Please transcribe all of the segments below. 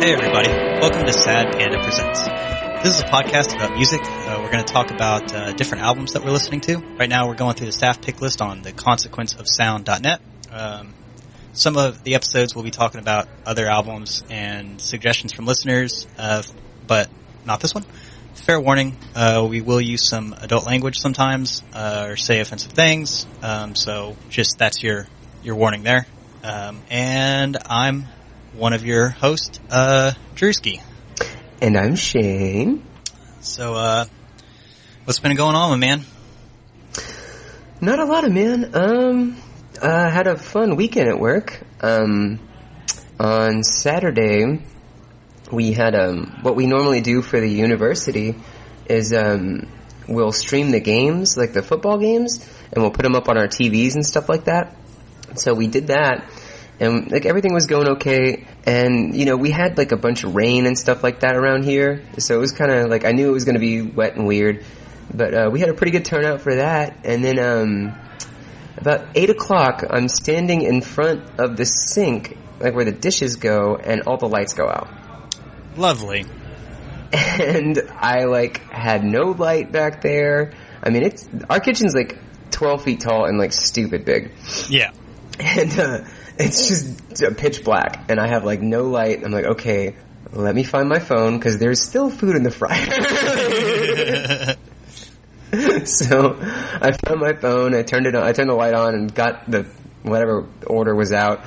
Hey everybody, welcome to Sad Panda Presents. This is a podcast about music. We're going to talk about different albums that we're listening to. Right now we're going through the staff pick list on the consequenceofsound.net. Some of the episodes we'll be talking about other albums and suggestions from listeners, but not this one. Fair warning, we will use some adult language sometimes, or say offensive things, so just that's your warning there. And I'm one of your hosts, Drewski. And I'm Shane. So, what's been going on, my man? Not a lot, man. Had a fun weekend at work. On Saturday, we had, what we normally do for the university is, we'll stream the games, like the football games, and we'll put them up on our TVs and stuff like that. So we did that. And, like, everything was going okay, and, you know, we had, like, a bunch of rain and stuff like that around here, so it was kind of, like, I knew it was going to be wet and weird, but, we had a pretty good turnout for that, and then, about 8 o'clock, I'm standing in front of the sink, like, where the dishes go, and all the lights go out. Lovely. And I, like, had no light back there. I mean, our kitchen's, like, 12 feet tall and, like, stupid big. Yeah. And, it's just pitch black, and I have, like, no light. I'm like, okay, let me find my phone, because there's still food in the fryer. So, I found my phone, I turned the light on, and got the, whatever order was out,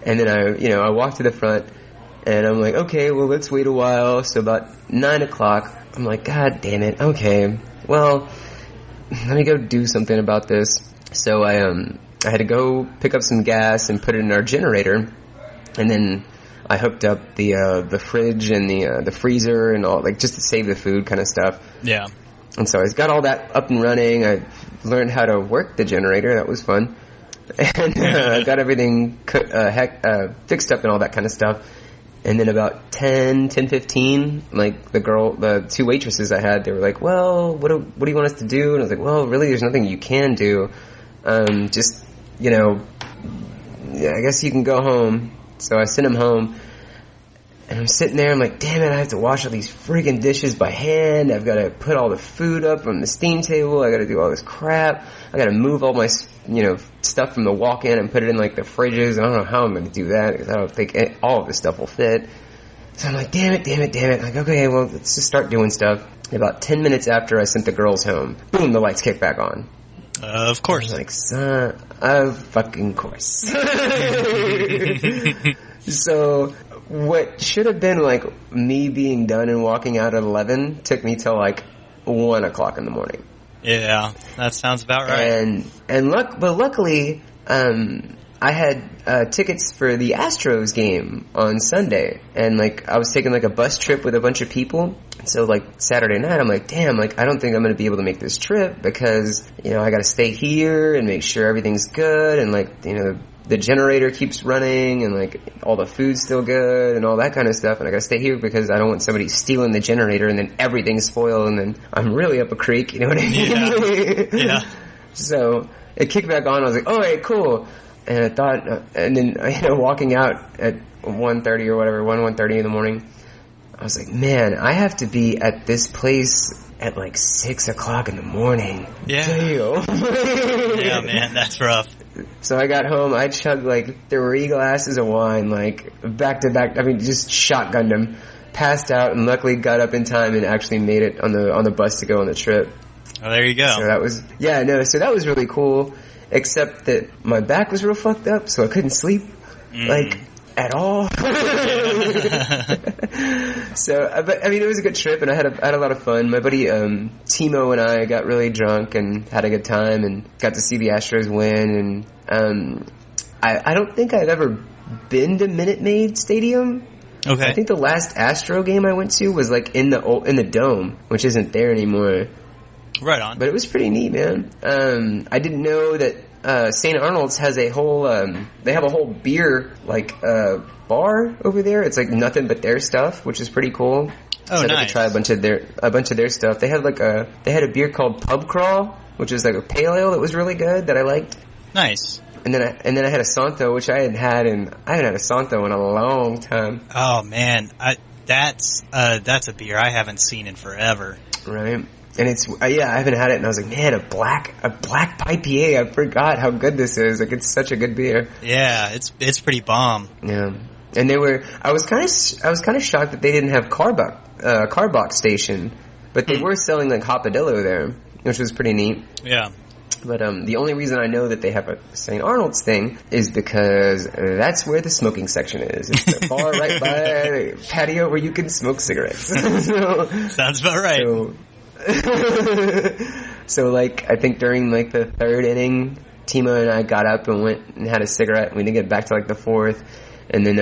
and then I walked to the front, and I'm like, okay, well, let's wait a while. So about 9 o'clock, I'm like, God damn it, okay, well, let me go do something about this. So I had to go pick up some gas and put it in our generator, and then I hooked up the fridge and the freezer and all, like, just to save the food kind of stuff. Yeah. And so I got all that up and running. I learned how to work the generator. That was fun. And got everything fixed up and all that kind of stuff. And then about 10:15, like, the two waitresses I had, they were like, well, what do you want us to do? And I was like, well, really, there's nothing you can do. Just, you know, I guess you can go home. So I sent him home, and I'm sitting there, I'm like, damn it, I have to wash all these friggin' dishes by hand. I've got to put all the food up from the steam table. I got to do all this crap. I got to move all my, stuff from the walk-in and put it in, like, the fridges. I don't know how I'm going to do that, because I don't think all of this stuff will fit. So I'm like, damn it. I'm like, okay, well, let's just start doing stuff. About 10 minutes after I sent the girls home, boom, the lights kicked back on. Of course. I was like, of fucking course. So, what should have been, like, me being done and walking out at 11 took me till, like, 1 o'clock in the morning. Yeah, that sounds about right. But luckily, I had tickets for the Astros game on Sunday, and, like, I was taking, like, a bus trip with a bunch of people. So, like, Saturday night, I'm like, damn, like, I don't think I'm going to be able to make this trip, because, I got to stay here and make sure everything's good, and, like, the generator keeps running, and, like, all the food's still good, and all that kind of stuff, and I got to stay here because I don't want somebody stealing the generator, and then everything's spoiled, and then I'm really up a creek, you know what I mean? Yeah. So, it kicked back on, I was like, all right, cool. And I thought, and then, walking out at 1:30 or whatever, 1:30 in the morning, I was like, man, I have to be at this place at, like, 6 o'clock in the morning. Yeah. Damn. Yeah, man, that's rough. So I got home, I chugged, like, 3 glasses of wine, like, back to back, just shotgunned them, passed out, and luckily got up in time and actually made it on the bus to go on the trip. Oh, there you go. So that was really cool. Except that my back was real fucked up, so I couldn't sleep, like, at all. So, but, it was a good trip, and I had a lot of fun. My buddy, Timo, and I got really drunk and had a good time, and got to see the Astros win, and, I don't think I've ever been to Minute Maid Stadium. Okay. I think the last Astro game I went to was, like, in the Dome, which isn't there anymore. Right on. But it was pretty neat, man. I didn't know that St. Arnold's has a whole they have a whole beer bar over there. It's like nothing but their stuff, which is pretty cool. Oh, so nice. I could try a bunch of their stuff. They had they had a beer called Pub Crawl, which is like a pale ale that was really good that I liked. Nice. And then I had a Santo, which I haven't had a Santo in a long time. Oh man, that's a beer I haven't seen in forever. Right. And it's I haven't had it, and I was like, man, a black IPA. I forgot how good this is. Like, it's such a good beer. Yeah, it's pretty bomb. Yeah. And I was kind of shocked that they didn't have Carbach Station, but they were selling like Hopadillo there, which was pretty neat. Yeah. But the only reason I know that they have a St. Arnold's thing is because that's where the smoking section is. It's the bar right by the patio where you can smoke cigarettes. Sounds about right. So like, I think during like the third inning, Timo and I got up and went and had a cigarette. We didn't get back to like the fourth. And then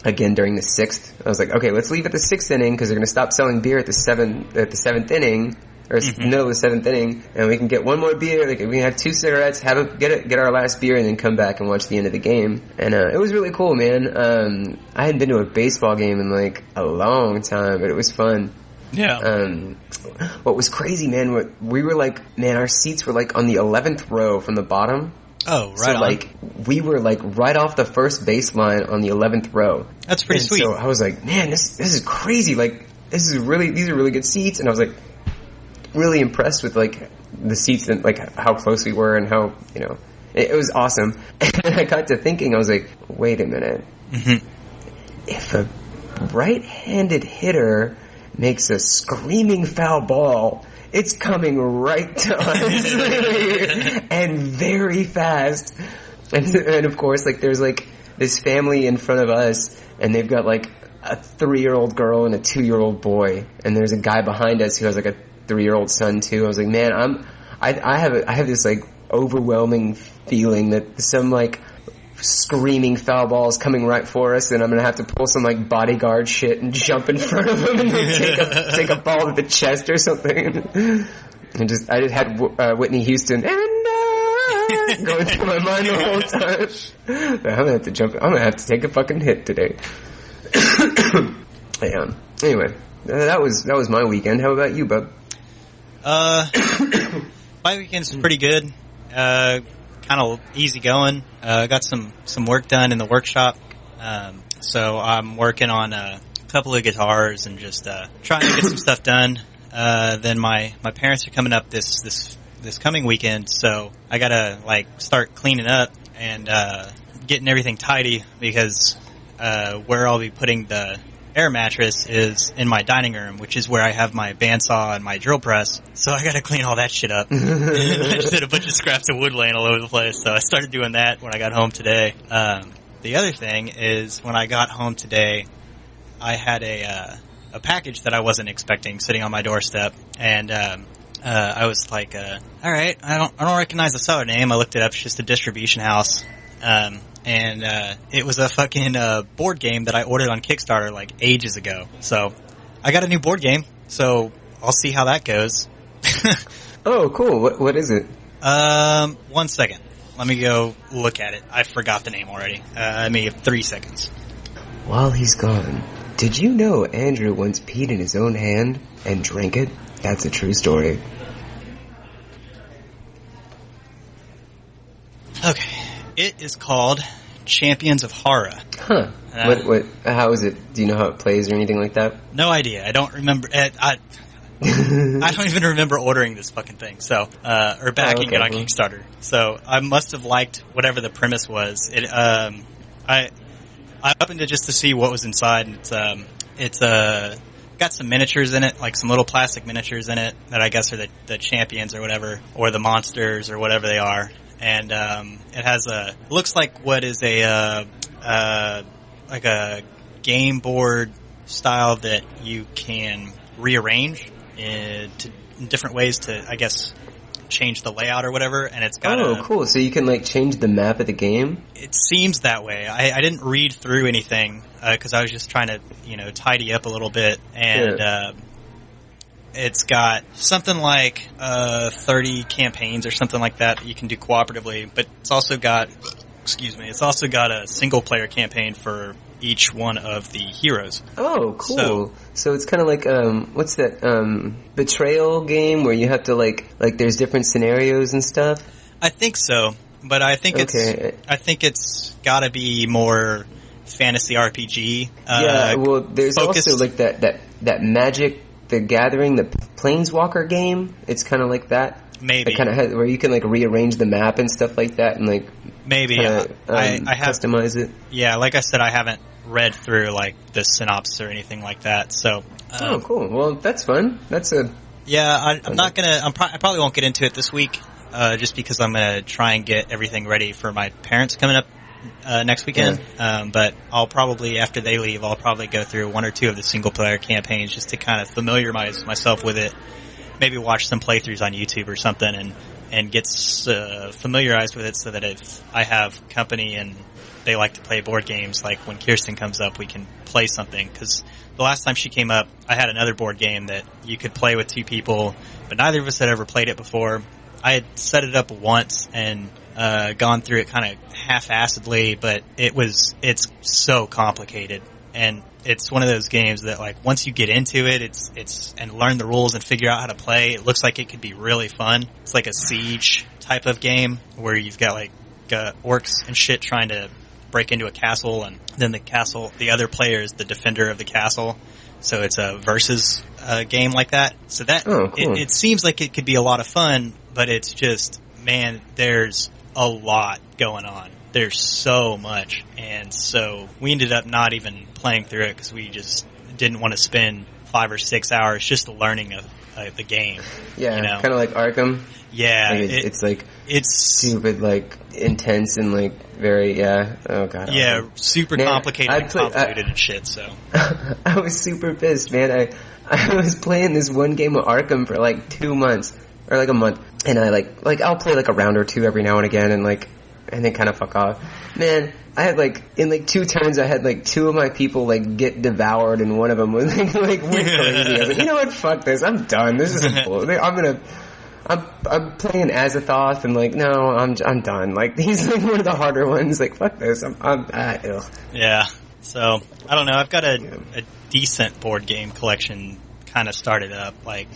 again during the sixth, I was like, okay, let's leave at the sixth inning because they're going to stop selling beer at the seventh inning, or middle of the seventh inning, and we can get one more beer. Like, we can have 2 cigarettes, get our last beer, and then come back and watch the end of the game. And it was really cool, man. I hadn't been to a baseball game in like a long time, but it was fun. Yeah. What was crazy, man, we were like, man, our seats were like on the 11th row from the bottom. Oh, right. So, on. like, we were like right off the first baseline on the 11th row. That's pretty sweet. So I was like, man, this is crazy. Like, these are really good seats. And I was like, really impressed with like the seats and like how close we were and how, you know, it was awesome. And I got to thinking, I was like, wait a minute. Mm-hmm. If a right-handed hitter makes a screaming foul ball, it's coming right to us and very fast. And of course, like, there's like this family in front of us, and they've got like a 3-year-old girl and a 2-year-old boy, and there's a guy behind us who has like a 3-year-old son too. I was like, man, I have this like overwhelming feeling that some like screaming foul ball is coming right for us, and I'm gonna have to pull some like bodyguard shit and jump in front of him and take a ball to the chest or something. And I just had Whitney Houston and going through my mind the whole time. But I'm gonna have to jump. I'm gonna have to take a fucking hit today. Yeah. Anyway, that was my weekend. How about you, bub? My weekend's pretty good. Kind of easy going. Got some work done in the workshop. So I'm working on a couple of guitars and just trying to get some stuff done. Then my parents are coming up this coming weekend, so I gotta like start cleaning up and getting everything tidy because where I'll be putting the air mattress is in my dining room, which is where I have my bandsaw and my drill press. So I gotta clean all that shit up. And I just had a bunch of scraps of wood laying all over the place, so I started doing that when I got home today. The other thing is, when I got home today, I had a package that I wasn't expecting sitting on my doorstep, and I was like, all right, I don't recognize the seller name. I looked it up. It's just a distribution house. And it was a fucking board game that I ordered on Kickstarter like ages ago. So I got a new board game, so I'll see how that goes. Oh, cool. What is it? 1 second. Let me go look at it. I forgot the name already. I may have 3 seconds. While he's gone, did you know Andrew once peed in his own hand and drank it? That's a true story. Okay. It is called Champions of Horror. Huh. How is it? Do you know how it plays or anything like that? No idea. I don't remember. I don't even remember ordering this fucking thing. So, or backing it on Kickstarter. So I must have liked whatever the premise was. I opened it just to see what was inside. And it's got some miniatures in it, like some little plastic miniatures in it that I guess are the champions or whatever, or the monsters or whatever they are. And it has looks like what is like a game board style that you can rearrange in different ways to, I guess, change the layout or whatever. And it's got cool. So you can like change the map of the game? It seems that way. I didn't read through anything because I was just trying to, tidy up a little bit. And it's got something like 30 campaigns or something like that you can do cooperatively, but it's also got a single player campaign for each one of the heroes. Oh, cool. So it's kind of like what's that Betrayal game where you have to like there's different scenarios and stuff? I think so. but I think it's got to be more fantasy RPG. Yeah, well, there's focused. also like that Magic the Gathering, the Planeswalker game. It's kind of like that. Maybe it kind of has where you can like rearrange the map and stuff like that, and like maybe kinda, I have customize it. Yeah, like I said, I haven't read through like the synopsis or anything like that. So oh, cool. Well, that's fun. That's a I'm not gonna. I probably won't get into it this week, just because I'm gonna try and get everything ready for my parents coming up next weekend. Yeah. But I'll probably, after they leave, I'll probably go through one or two of the single player campaigns just to kind of familiarize myself with it. Maybe watch some playthroughs on YouTube or something, and get familiarized with it, so that if I have company and they like to play board games, like when Kirsten comes up, we can play something. Because the last time she came up, I had another board game that you could play with two people, but neither of us had ever played it before. I had set it up once and gone through it kind of half-assedly, but it's so complicated. And it's one of those games that, like, once you get into it, it's and learn the rules and figure out how to play, it looks like it could be really fun. It's like a siege type of game where you've got like orcs and shit trying to break into a castle, and then the other player is the defender of the castle. So it's a versus game like that. So that cool. it seems like it could be a lot of fun, but it's just, man, there's a lot going on. There's so much, and so we ended up not even playing through it because we just didn't want to spend 5 or 6 hours just learning the game. Yeah, you know? kind of like Arkham. Yeah, like it's stupid, like intense and like very oh god. Yeah, super complicated and convoluted and shit. So I was super pissed, man. I was playing this one game of Arkham for like 2 months or like a month, and I like I'll play like a round or two every now and again, and then kind of fuck off. Man, I had like, in like 2 turns, I had like 2 of my people like get devoured, and one of them was like went crazy. I was like, you know what, fuck this, I'm done. This isn't cool. I'm playing Azathoth, and like, no, I'm done. Like, he's like one of the harder ones. Like, fuck this. Ugh. Yeah. So, I don't know. I've got a decent board game collection kind of started up. Like,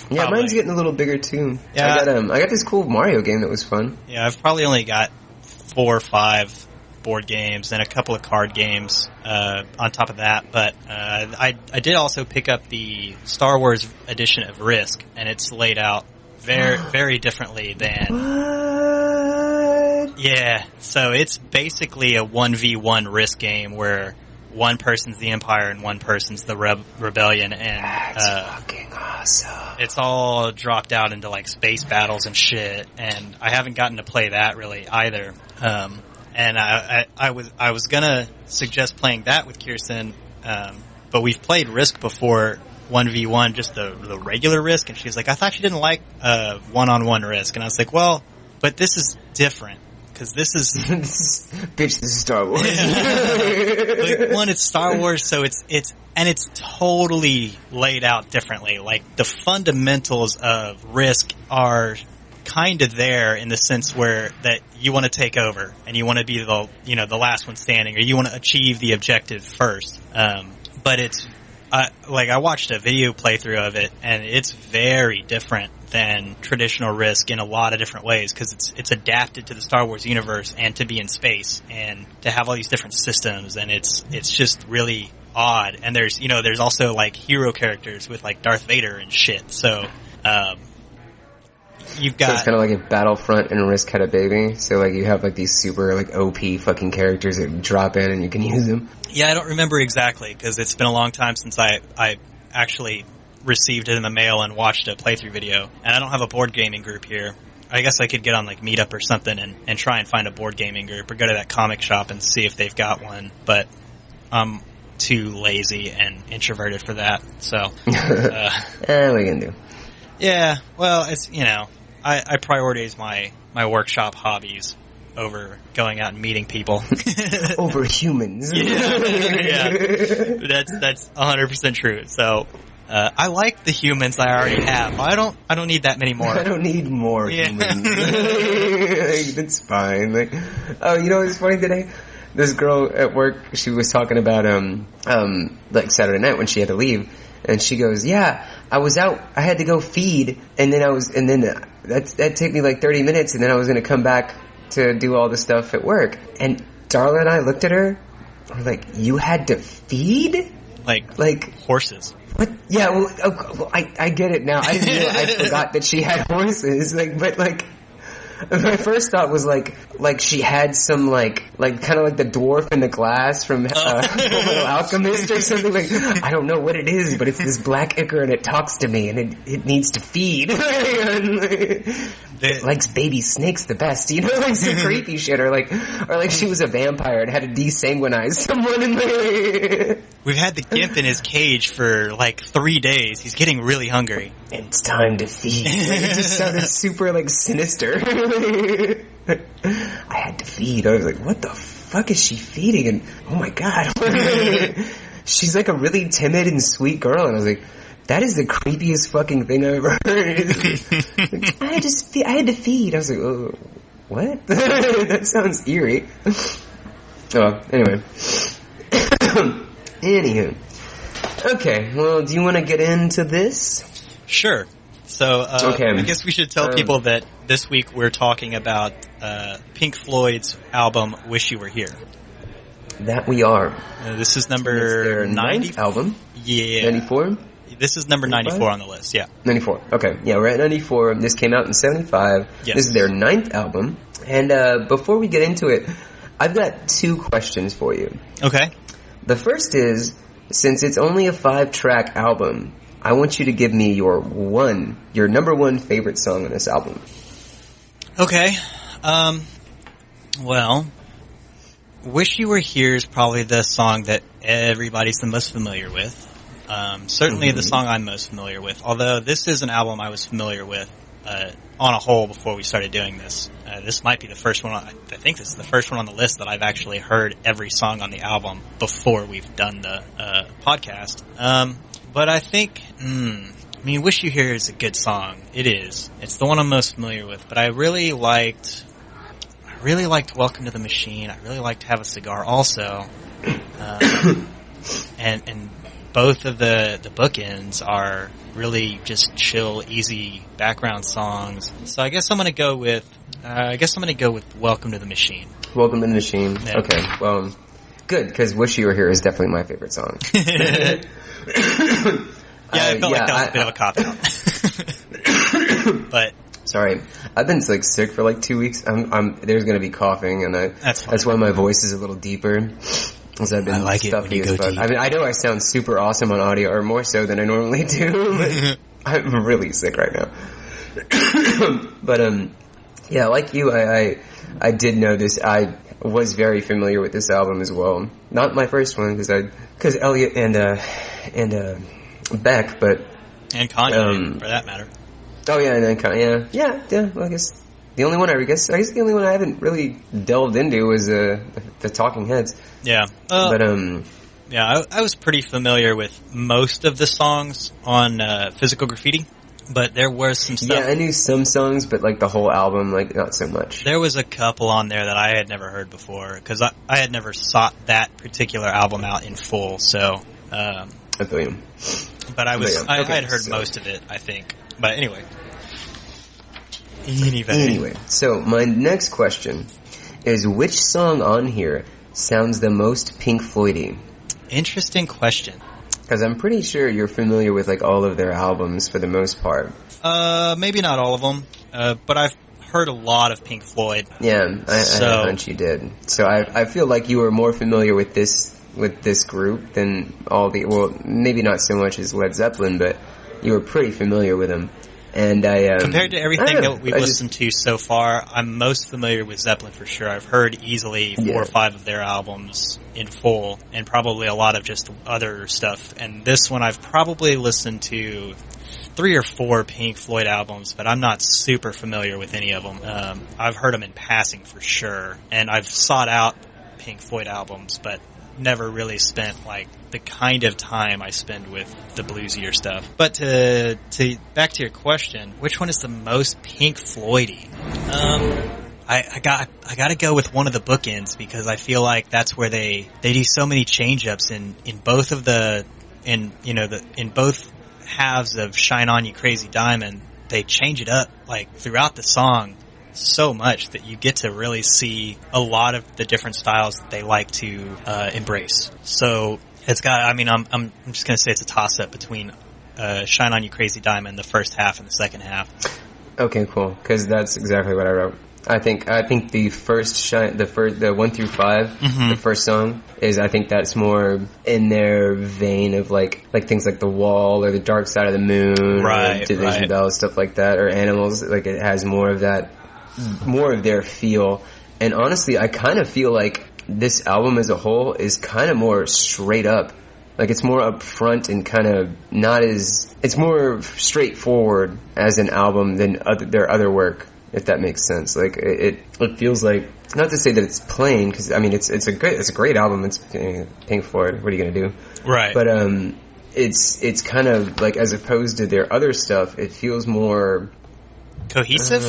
yeah, mine's getting a little bigger too. Yeah. I got this cool Mario game that was fun. Yeah, I've probably only got 4 or 5 board games and a couple of card games on top of that. But I did also pick up the Star Wars edition of Risk, and it's laid out very, very differently than... What? Yeah, so it's basically a 1v1 Risk game where one person's the Empire and one person's the Rebellion, and that's fucking awesome. It's all dropped out into like space battles and shit, and I haven't gotten to play that really either. And I was gonna suggest playing that with Kirsten, but we've played Risk before, 1v1, just the regular Risk, and she's like, I thought you didn't like one-on-one Risk, and I was like, well, but this is different. Because this is... Bitch, this is Star Wars. Like, one, it's Star Wars, so it's totally laid out differently. Like, the fundamentals of Risk are kind of there in the sense where that you want to take over, and you want to be the last one standing, or you want to achieve the objective first. But it's... I watched a video playthrough of it, and it's very different than traditional Risk in a lot of different ways, because it's adapted to the Star Wars universe and to be in space and to have all these different systems, and it's just really odd. And there's also like hero characters with like Darth Vader and shit. So you've got... So it's kind of like if Battlefront and Risk had a baby. So like you have like these super like OP fucking characters that drop in and you can use them. Yeah, I don't remember exactly because it's been a long time since I actually received it in the mail and watched a playthrough video. And I don't have a board gaming group here. I guess I could get on like Meetup or something and try and find a board gaming group, or go to that comic shop and see if they've got one. But I'm too lazy and introverted for that. So what are you gonna do? Yeah, well, it's, I prioritize my workshop hobbies over going out and meeting people. Over humans. Yeah. That's 100% true. So, I like the humans I already have. I don't need that many more. I don't need more humans. It's fine. Like, oh, it's funny today? This girl at work, she was talking about, like Saturday night when she had to leave. And she goes, yeah, I was out, I had to go feed, and then that took me like 30 minutes, and then I was gonna come back to do all the stuff at work. And Darla and I looked at her. We're like, you had to feed? Like horses. What? Yeah, well, I get it now. I forgot that she had horses. But my first thought was like she had some kind of like the dwarf in the glass from Little Alchemist or something. Like, I don't know what it is, but it's this black ichor and it talks to me and it needs to feed. It likes baby snakes the best, like some creepy shit, or like she was a vampire and had to desanguinize someone. We've had the gimp in his cage for 3 days. He's getting really hungry. And it's time to feed. It just sounded super sinister. I had to feed. I was like, what the fuck is she feeding? And oh my god. She's like a really timid and sweet girl, and I was like, that is the creepiest fucking thing I've ever heard. I had to feed. I was like, oh, what? That sounds eerie. Oh, anyway. Anywho. Okay, well, do you want to get into this? Sure. So, okay. I guess we should tell people that this week we're talking about Pink Floyd's album, Wish You Were Here. That we are. This is number 90. Album? Yeah. 94? This is number 94 on the list, yeah. 94. Okay. Yeah, we're at 94. This came out in 75. Yes. This is their 9th album. And before we get into it, I've got 2 questions for you. Okay. The first is, since it's only a 5-track album, I want you to give me your number 1 favorite song on this album. Okay. Well, Wish You Were Here is probably the song that everybody's the most familiar with. Certainly the song I'm most familiar with, although this is an album I was familiar with on a whole before we started doing this. This might be the first one, I think this is the first one on the list that I've actually heard every song on the album before we've done the podcast. But I think, Wish You Here is a good song. It is. It's the one I'm most familiar with, but I really liked Welcome to the Machine. I really liked Have a Cigar also. And both of the bookends are really just chill, easy background songs. So I guess I'm going to go with Welcome to the Machine. Welcome to the Machine. Yeah. Okay. Well, good, because Wish You Were Here is definitely my favorite song. Yeah, I felt like that was a bit of a cop-out. But sorry, I've been sick for 2 weeks. There's going to be coughing, and that's why my voice is a little deeper. Because I've been stuffy as fuck. I mean, I know I sound super awesome on audio, or more so than I normally do, but I'm really sick right now. But yeah, like you, I did know this. I was very familiar with this album as well. Not my first one, because Elliot and Beck, but and Kanye for that matter. Oh yeah, and then Kanye. Yeah. Well, I guess the only one the only one I haven't really delved into was the Talking Heads. Yeah, but yeah, I was pretty familiar with most of the songs on Physical Graffiti, but there was some stuff. Yeah, I knew some songs, but the whole album, not so much. There was a couple on there that I had never heard before, because I had never sought that particular album out in full, so... I feel you. But I had heard most of it, I think. But anyway. Anyway, so my next question is, which song on here sounds the most Pink Floyd-y? Interesting question. Because I'm pretty sure you're familiar with all of their albums for the most part. Maybe not all of them, but I've heard a lot of Pink Floyd. Yeah, I had a hunch you did. So I feel like you were more familiar with this group than all the, well, maybe not so much as Led Zeppelin, but you were pretty familiar with them. And compared to everything that we've listened to so far, I'm most familiar with Zeppelin for sure. I've heard easily 4 or 5 of their albums in full, and probably a lot of just other stuff. And this one I've probably listened to 3 or 4 Pink Floyd albums, but I'm not super familiar with any of them. I've heard them in passing for sure, and I've sought out Pink Floyd albums, but never really spent the kind of time I spend with the bluesier stuff. But to back to your question, which one is the most Pink Floyd-y? I gotta go with one of the bookends, because I feel like that's where they do so many change-ups in both of in both halves of Shine On You Crazy Diamond. They change it up throughout the song so much that you get to really see a lot of the different styles that they like to embrace. So it's got, I mean, I'm just going to say it's a toss-up between Shine On You Crazy Diamond, the first half, and the second half. Okay, cool. Because that's exactly what I wrote. I think the first the 1 through 5, the first song is, I think that's more in their vein of like things like The Wall or The Dark Side of the Moon, or Division Bell, stuff like that, or Animals. Like, it has more of that, more of their feel. And honestly, I kind of feel like this album as a whole is kind of more straight up. Like, it's more upfront and kind of not as, it's more straightforward as an album than their other work, if that makes sense. Like, it feels like, not to say that it's plain, because I mean it's a great album. It's Pink Floyd. What are you gonna do? Right. But it's kind of like, as opposed to their other stuff, it feels more cohesive.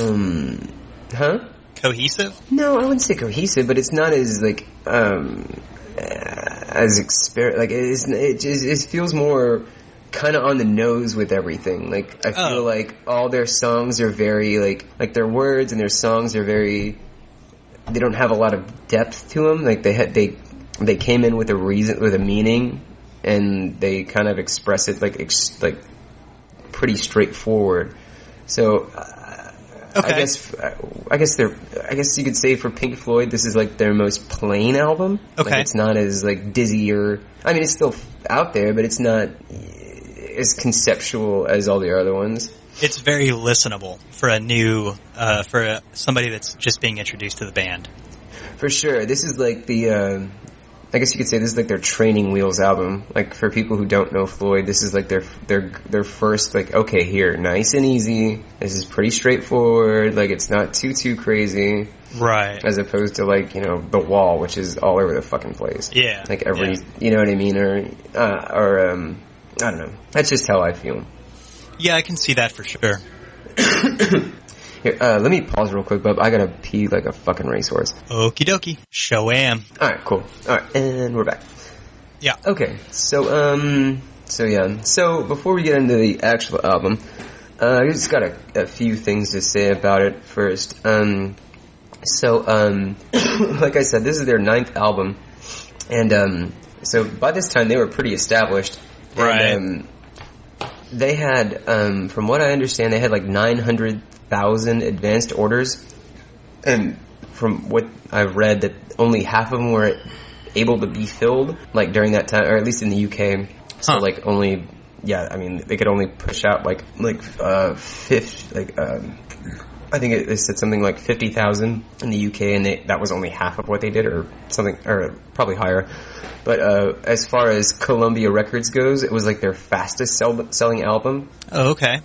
Cohesive? No, I wouldn't say cohesive, but it's not as like as it feels more kind of on the nose with everything. Like, I feel like all their songs are very like their words and their songs are very, they don't have a lot of depth to them. Like, they came in with a reason, with a meaning, and they kind of express it like pretty straightforward. So okay. I guess you could say for Pink Floyd, this is like their most plain album. Okay. Like, it's not as like dizzy, or, I mean, it's still out there, but it's not as conceptual as all the other ones. It's very listenable for for somebody that's just being introduced to the band. For sure. This is like the, I guess you could say this is like their training wheels album. Like, for people who don't know Floyd, this is like their first, like, okay, here, nice and easy. This is pretty straightforward. Like, it's not too crazy. Right. As opposed to, like, The Wall, which is all over the fucking place. Yeah. Like, you know what I mean? Or I don't know. That's just how I feel. Yeah, I can see that for sure. Here, let me pause real quick, Bub. I gotta pee like a fucking racehorse. Okie dokie. Show am. Alright, cool. Alright, and we're back. Yeah. Okay, so before we get into the actual album, I just got a few things to say about it first. Like I said, this is their 9th album, and so by this time they were pretty established. Right. And, they had, from what I understand, they had like 900,000 advanced orders, and from what I've read, that only half of them were able to be filled, like, during that time, or at least in the UK. So like, only, yeah, I mean, they could only push out like I think it said something like 50,000 in the UK, and that was only half of what they did, or something, or probably higher. But as far as Columbia Records goes, it was like their fastest selling album. Oh, okay.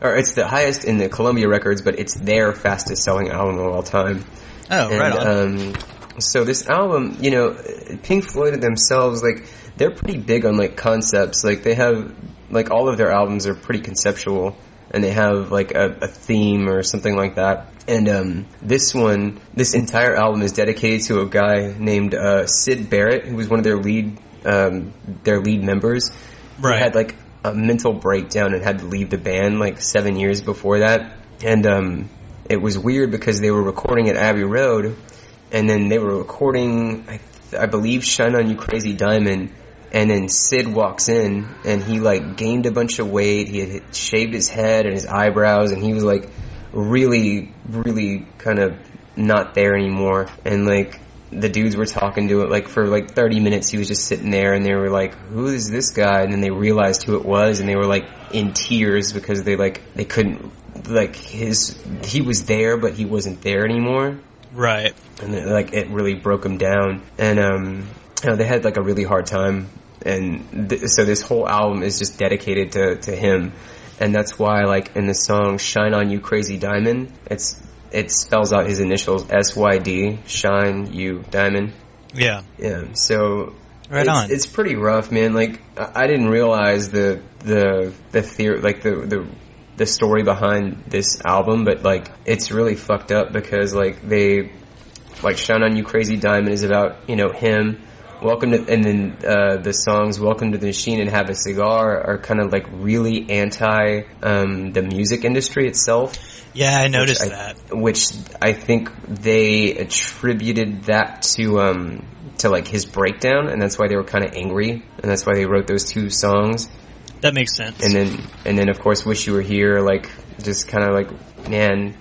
Or it's the highest in the Columbia Records, but it's their fastest selling album of all time. Oh, right on. So this album, Pink Floyd themselves, like, they're pretty big on like concepts. Like, they have, like, all of their albums are pretty conceptual, and they have like a theme or something like that. And this entire album is dedicated to a guy named Syd Barrett, who was one of their lead members. Right. He had like a mental breakdown and had to leave the band like 7 years before that. And it was weird because they were recording at Abbey Road, and then they were recording, I believe, Shine On You Crazy Diamond. And then Sid walks in, and he like gained a bunch of weight. He had shaved his head and his eyebrows, and he was like really, really kind of not there anymore. And like, the dudes were talking to it, like, for like 30 minutes he was just sitting there, and they were like, who is this guy? And then they realized who it was, and they were like in tears because they couldn't, like, he was there, but he wasn't there anymore. Right. And like, it really broke him down. And they had like a really hard time. And so this whole album is just dedicated to him. And that's why, like, in the song Shine On You Crazy Diamond, it spells out his initials, SYD, Shine You Diamond. Yeah. Yeah. So right on. It's pretty rough, man. Like, I didn't realize the theory, like the story behind this album, but like, it's really fucked up because like Shine On You Crazy Diamond is about, him Welcome to, and then the songs "Welcome to the Machine" and "Have a Cigar" are kind of like really anti the music industry itself. Yeah, I noticed that. Which I think they attributed that to like his breakdown, and that's why they were kind of angry, and that's why they wrote those two songs. That makes sense. And then of course, "Wish You Were Here," like just kind of like, man,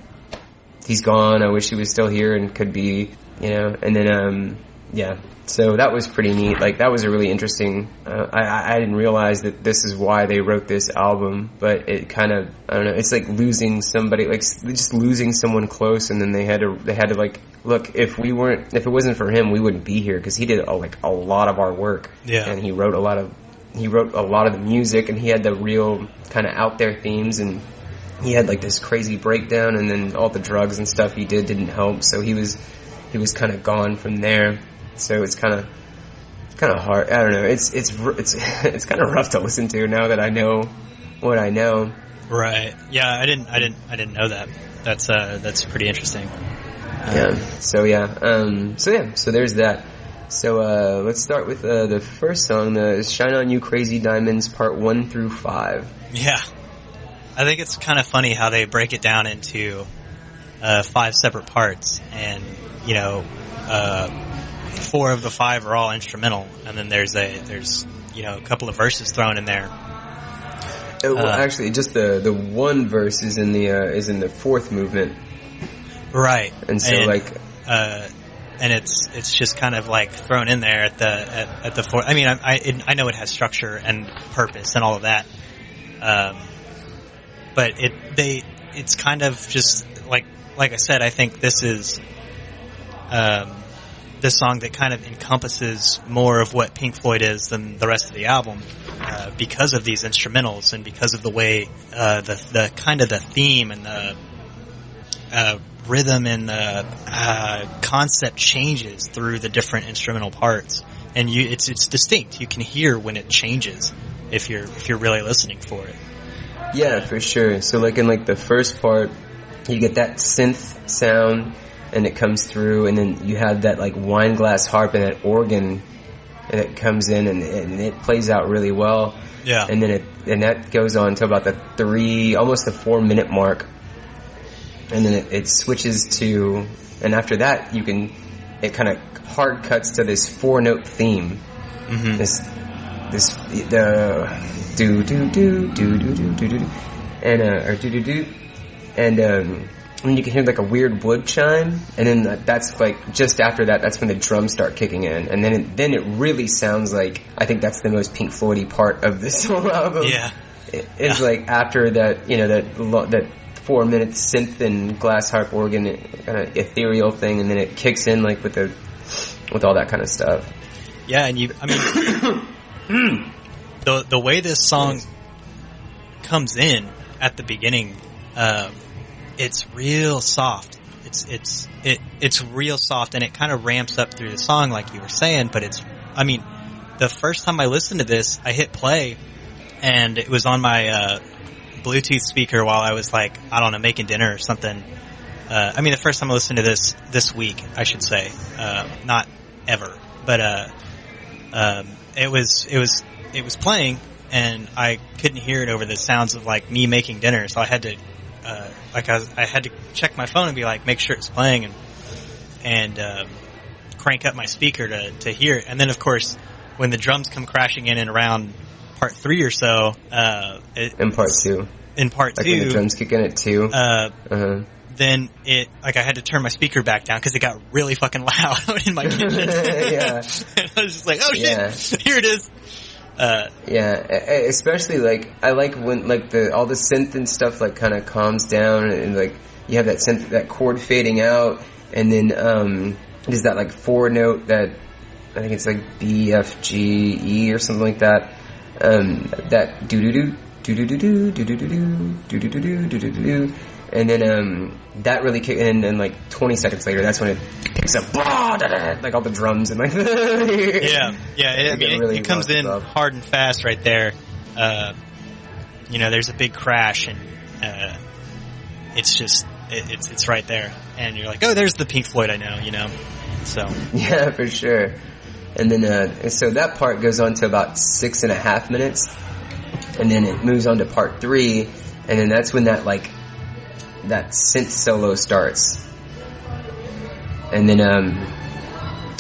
he's gone. I wish he was still here and could be, you know. And then yeah. So that was pretty neat. Like, that was a really interesting, I didn't realize that this is why they wrote this album, but it kind of, I don't know, it's like losing somebody, like just losing someone close, and then they had to like, look, if it wasn't for him, we wouldn't be here, because he did a lot of our work. Yeah. And he wrote a lot of the music, and he had the real kind of out there themes, and he had like this crazy breakdown, and then all the drugs and stuff he didn't help, so he was kind of gone from there. So it's kind of hard. I don't know. It's kind of rough to listen to now that I know what I know. Right. Yeah. I didn't know that. That's pretty interesting. Yeah. So there's that. So let's start with the first song, the "Shine On You Crazy Diamonds" Part 1 through 5. Yeah. I think it's kind of funny how they break it down into 5 separate parts, and 4 of the 5 are all instrumental, and then there's a couple of verses thrown in there. Well, actually, just the one verse is in the 4th movement, right? And so and it's just kind of like thrown in there at the 4th. I mean, I know it has structure and purpose and all of that, but it's kind of just like I said. I think this is this song that kind of encompasses more of what Pink Floyd is than the rest of the album, because of these instrumentals and because of the way the kind of the theme and the rhythm and the concept changes through the different instrumental parts, and it's distinct. You can hear when it changes if you're really listening for it. Yeah, for sure. So like in like the first part, you get that synth sound, and it comes through, and then you have that like wine glass harp and that organ, and it comes in, and it plays out really well. Yeah. And then that goes on to about almost the 4-minute mark, and then it switches to, and after that it kind of hard cuts to this 4-note theme. Mm-hmm. The do do do do do do do do, and or do do do, and you can hear like a weird wood chime, and then that's like just after that, that's when the drums start kicking in, and then it really sounds like, I think that's the most Pink Floyd-y part of this whole album. Yeah, it's like after that, that 4-minute synth and glass harp organ kind of ethereal thing, and then it kicks in like with all that kind of stuff. Yeah, and the way this song comes in at the beginning. It's real soft. It's real soft, and it kind of ramps up through the song, like you were saying. But the first time I listened to this, I hit play, and it was on my Bluetooth speaker while I was like, I don't know, making dinner or something. The first time I listened to this week, I should say, not ever, but it was playing, and I couldn't hear it over the sounds of like me making dinner, so I had to. I had to check my phone and be like, make sure it's playing, and crank up my speaker to hear it. And then, of course, when the drums come crashing in and around part 3 or so, in part 2, when the drums kick in at 2, then I had to turn my speaker back down because it got really fucking loud in my kitchen. Yeah, and I was just like, oh shit, here it is. Especially like I like when like all the synth and stuff like kind of calms down, and like you have that synth, that chord fading out, and then there's that like 4-note that I think it's like B, F, G, E or something like that. That do do do do do do do do do do do do do do do do, and then that really kicks in, and like 20 seconds later, that's when it picks up, like all the drums and like it comes in hard and fast right there. There's a big crash, and it's right there, and you're like, oh, there's the Pink Floyd I know, so yeah, for sure. And then, so that part goes on to about 6.5 minutes. And then it moves on to part 3. And then that's when that synth solo starts. And then,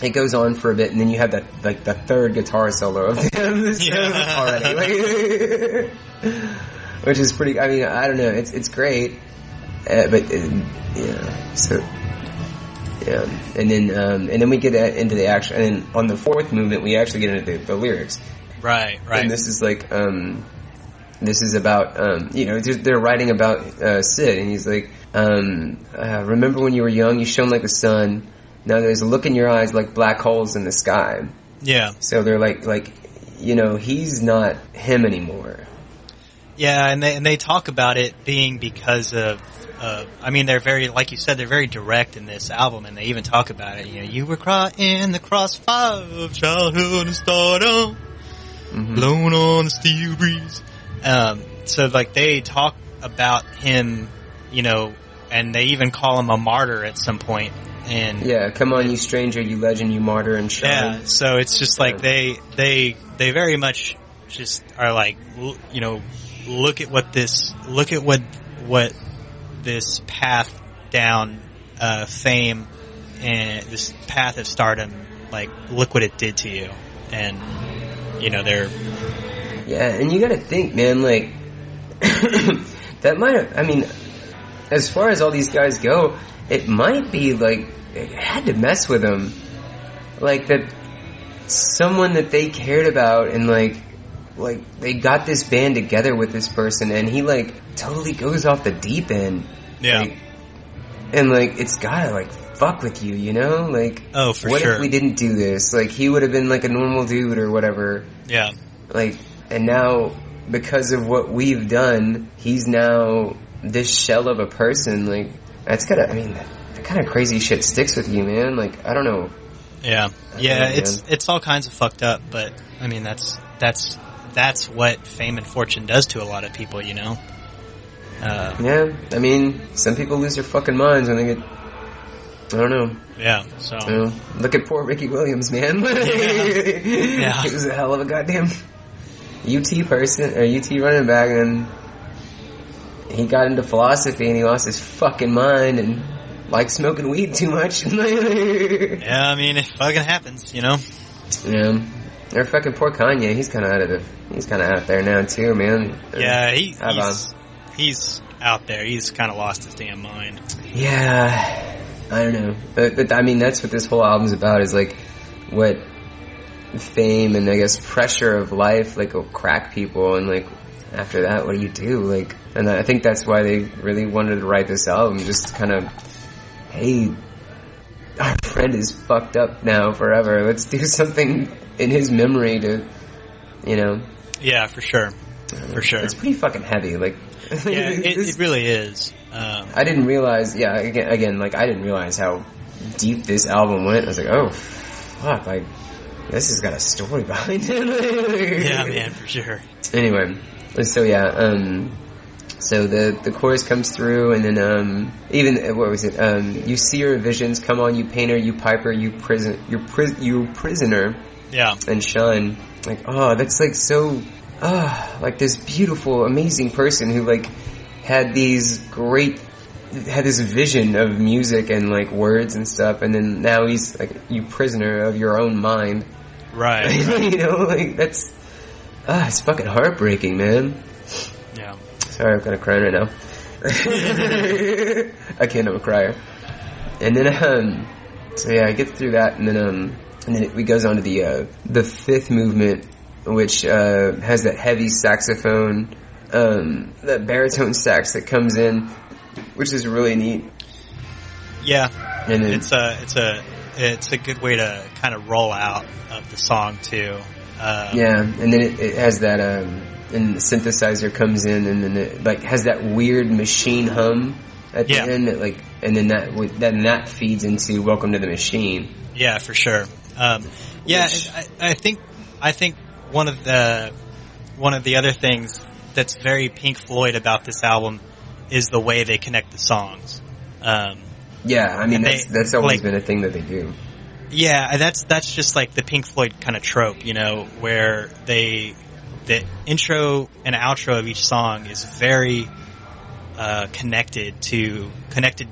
it goes on for a bit, and then you have that, the third guitar solo of them already. Which is pretty, I mean, I don't know, it's great. But, so, yeah. And then we get into the actual, and then on the fourth movement, we actually get into the lyrics. Right. And this is this is about, they're writing about, Sid, and he's like, remember when you were young, you shone like the sun. Now there's a look in your eyes like black holes in the sky. Yeah. So they're he's not him anymore. Yeah, and they talk about it being because of, I mean, they're very, like you said, they're very direct in this album, and they even talk about it. You were caught in the crossfire of childhood and stardom, blown on the steel breeze. So they talk about him, and they even call him a martyr at some point. And yeah, come on, you stranger, you legend, you martyr, and shine. Yeah, so it's just they very much just are look at what this path down fame and this path of stardom, look what it did to you. And they're, yeah, and you gotta think, man, that might have, I mean, as far as all these guys go, it might be it had to mess with them, that someone that they cared about, and they got this band together with this person, and he totally goes off the deep end. Yeah. And it's gotta fuck with you, oh, for what sure. if we didn't do this? He would have been a normal dude or whatever. Yeah. And now because of what we've done, he's now this shell of a person. That's gotta, I mean, that kind of crazy shit sticks with you, man. I don't know. Yeah. Yeah, it's all kinds of fucked up, but I mean, that's what fame and fortune does to a lot of people, Yeah, I mean, some people lose their fucking minds when they get, I don't know. Yeah, so. Look at poor Ricky Williams, man. Yeah. He was a hell of a goddamn UT person, or UT running back, and he got into philosophy and he lost his fucking mind and liked smoking weed too much. Yeah, I mean, it fucking happens, Yeah. Or fucking poor Kanye, he's kind of out there now too, man. Yeah, he's out there. He's kind of lost his damn mind. Yeah, I don't know, but I mean, that's what this whole album's about. Is what fame and I guess pressure of life will crack people, and after that, what do you do? And I think that's why they really wanted to write this album, just kind of, hey, our friend is fucked up now forever. Let's do something in his memory to, Yeah, for sure. For sure. It's pretty fucking heavy. Yeah, it really is. I didn't realize, again, I didn't realize how deep this album went. I was oh, fuck, this has got a story behind it. Yeah, man, for sure. Anyway, so yeah, so the chorus comes through, and then even what was it? You see your visions, come on, you painter, you piper, you prisoner, yeah, and shine. That's so, this beautiful, amazing person who had this vision of music and words and stuff, and then now he's you prisoner of your own mind. Right. That's it's fucking heartbreaking, man. Yeah. Sorry, I'm kind of crying right now. I can't, I'm a crier. And then so yeah, I get through that, and then it goes on to the fifth movement, which has that heavy saxophone, that baritone sax that comes in, which is really neat. Yeah, and then, it's a good way to kind of roll out of the song too. Yeah, and then it has that and the synthesizer comes in, and then it has that weird machine hum at the end, and then that feeds into "Welcome to the Machine." Yeah, for sure. Yeah, I think one of the other things that's very Pink Floyd about this album is the way they connect the songs. Yeah, I mean that's always been a thing that they do. Yeah, that's just like the Pink Floyd kind of trope, you know, where the intro and outro of each song is very connected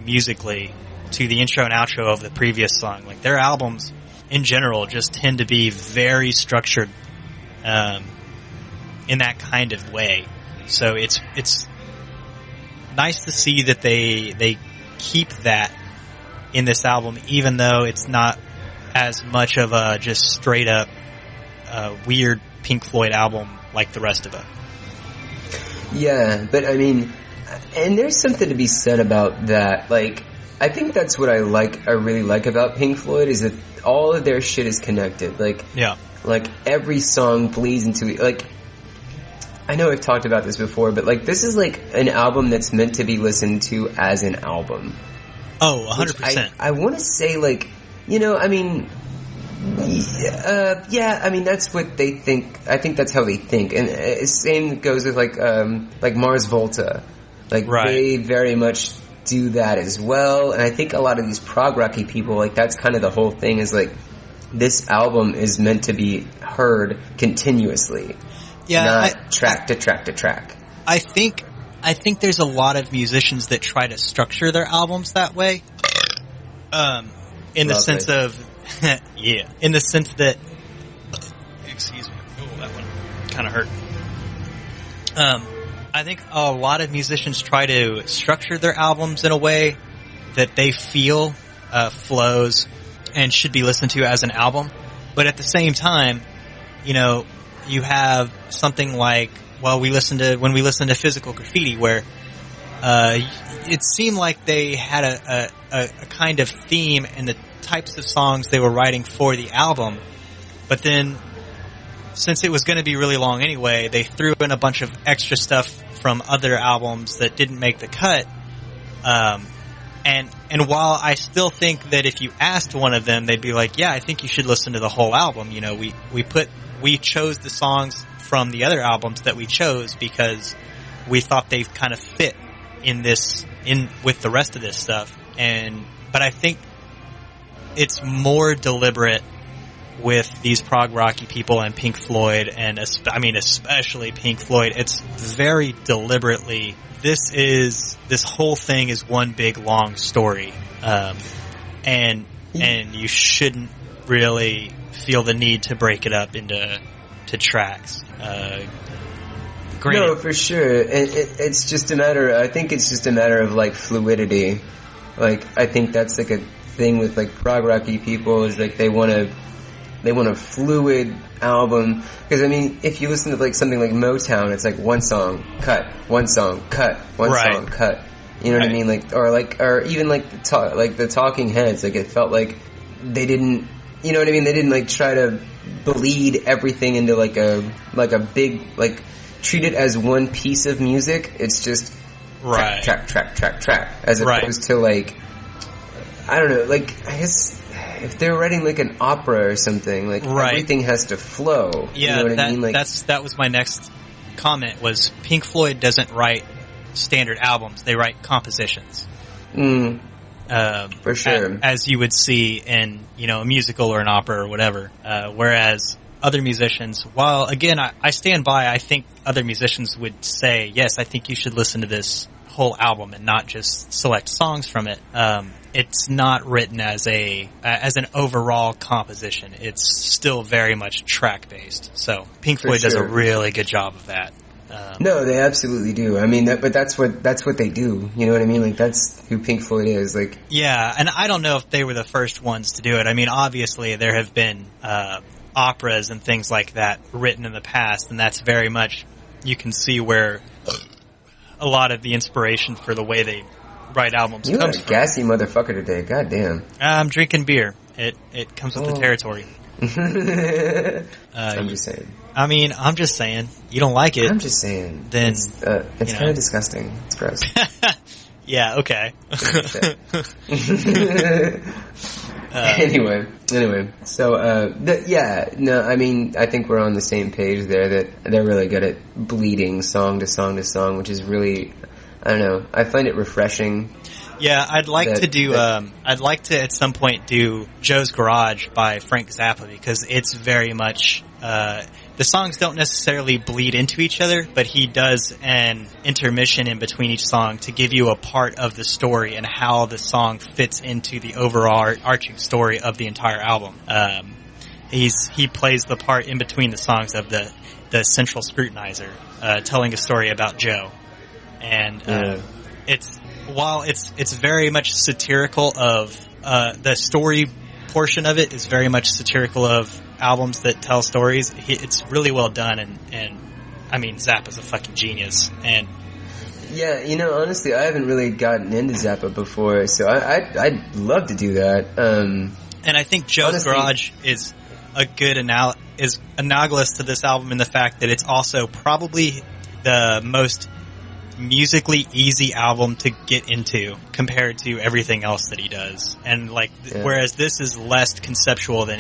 musically to the intro and outro of the previous song. Like their albums in general just tend to be very structured in that kind of way. So it's nice to see that they keep that in this album, even though it's not as much of a just straight up weird Pink Floyd album like the rest of it. Yeah, but I mean, and there's something to be said about that. Like, I think that's what I really like about Pink Floyd, is that all of their shit is connected. Like, yeah. Like, every song bleeds into it. Like, I know I've talked about this before, but like, this is like an album that's meant to be listened to as an album. Oh, 100%. I want to say, like, you know, I mean, yeah, I mean, that's what they think. I think that's how they think. And same goes with like Mars Volta. Like, right. They very much do that as well. And I think a lot of these prog rocky people, like, that's kind of the whole thing, is like, this album is meant to be heard continuously. Yeah. Not track to track to track. I think there's a lot of musicians that try to structure their albums that way. In the sense of, yeah, in the sense that, excuse me, oh, that one kind of hurt. I think a lot of musicians try to structure their albums in a way that they feel flows and should be listened to as an album. But at the same time, you know, you have something like, well, when we listened to Physical Graffiti, where it seemed like they had a kind of theme in the types of songs they were writing for the album, but then since it was going to be really long anyway, they threw in a bunch of extra stuff from other albums that didn't make the cut. And while I still think that if you asked one of them, they'd be like, yeah, I think you should listen to the whole album. You know, we chose the songs from the other albums that we chose because we thought they kind of fit in with the rest of this stuff. But I think it's more deliberate with these prog rocky people and Pink Floyd, and especially Pink Floyd. It's very deliberately, this whole thing is one big long story. And you shouldn't really feel the need to break it up into tracks. No, for sure. It's just a matter, I think it's just a matter of like fluidity. Like, I think that's like a thing with like prog rocky people, is like they want a fluid album. Because I mean, if you listen to like something like Motown, it's like one song, cut, one song, cut, one right. song, cut. You know what I mean? Or even like the Talking Heads. Like, it felt like they didn't, you know what I mean? They didn't like try to bleed everything into like a big, like, treat it as one piece of music. It's just right. track, as opposed to like, I don't know, like, I guess if they're writing like an opera or something, like, right. Everything has to flow. Yeah, you know what I mean? Like, that was my next comment, was Pink Floyd doesn't write standard albums, they write compositions. For sure. As you would see in, you know, a musical or an opera or whatever. Whereas other musicians, while again, I stand by, I think other musicians would say, yes, I think you should listen to this whole album and not just select songs from it. It's not written as an overall composition. It's still very much track based. So Pink Floyd does a really good job of that. No, they absolutely do. I mean, but that's what they do. You know what I mean? Like, that's who Pink Floyd is. Like, yeah, and I don't know if they were the first ones to do it. I mean, obviously there have been operas and things like that written in the past, and that's very much, you can see where a lot of the inspiration for the way they write albums comes from. You're a gassy motherfucker today. God damn. I'm drinking beer. It comes with the territory. I'm just saying. I mean, I'm just saying. You don't like it. I'm just saying. Then it's kind of disgusting. It's gross. Yeah. Okay. Anyway. So, I mean, I think we're on the same page there, that they're really good at bleeding song to song to song, which is really, I don't know, I find it refreshing. Yeah, I'd like to at some point do Joe's Garage by Frank Zappa, because it's very much, the songs don't necessarily bleed into each other, but he does an intermission in between each song to give you a part of the story and how the song fits into the overall arching story of the entire album. He plays the part in between the songs of the central scrutinizer, telling a story about Joe. And, while it's very much satirical of, the story portion of it is very much satirical of albums that tell stories, it's really well done, and I mean, Zappa's a fucking genius. And yeah, honestly, I haven't really gotten into Zappa before, so I'd love to do that. And I think Joe's Garage is a good is analogous to this album in the fact that it's also probably the most musically easy album to get into compared to everything else that he does. And whereas this is less conceptual than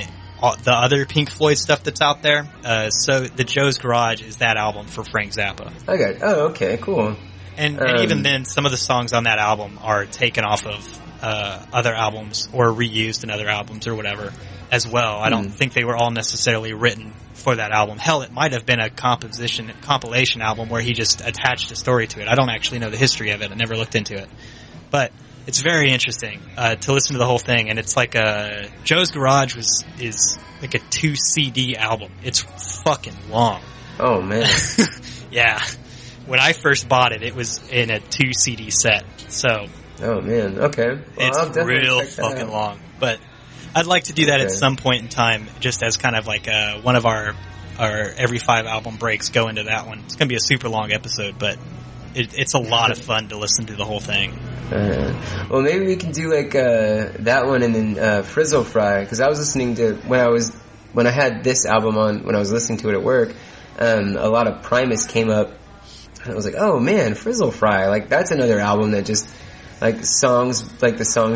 the other Pink Floyd stuff that's out there, so the Joe's Garage is that album for Frank Zappa. Okay, cool. And even then, some of the songs on that album are taken off of other albums or reused in other albums or whatever as well. I don't think they were all necessarily written for that album. Hell, it might have been a compilation album where he just attached a story to it. I don't actually know the history of it. I never looked into it. But it's very interesting to listen to the whole thing, and it's like Joe's Garage is like a 2 CD album. It's fucking long. Oh, man. Yeah. When I first bought it, it was in a 2 CD set. So. Oh, man. Okay. Well, it's real fucking long. But I'd like to do that at some point in time, just as kind of like one of our every 5 album breaks go into that one. It's going to be a super long episode, but it's a lot of fun to listen to the whole thing. Well, maybe we can do like that one and then Frizzle Fry, because I was listening to when I had this album on, when I was listening to it at work, a lot of Primus came up, and I was like, oh man, Frizzle Fry, like that's another album that just like the songs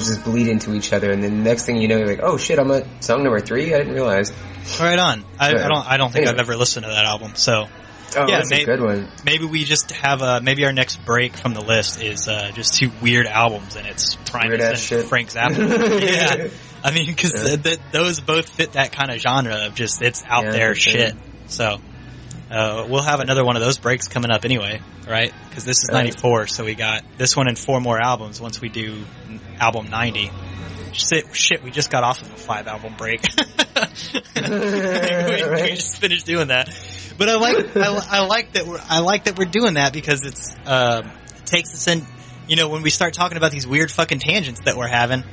just bleed into each other, and then the next thing you know, you're like, oh shit, I'm at song number 3. I didn't realize. Right on. I don't think I've ever listened to that album, so. Oh, yeah, that's a good one. Maybe we just have maybe our next break from the list is just 2 weird albums, and it's Primus and shit. Frank Zappa. Yeah, I mean, because those both fit that kind of genre of just it's out there shit. So we'll have another one of those breaks coming up anyway, right? Because this is 94, so we got this one and 4 more albums once we do album 90. Shit, we just got off of a 5 album break. We just finished doing that. But I like that we're doing that, because it takes us in, when we start talking about these weird fucking tangents that we're having,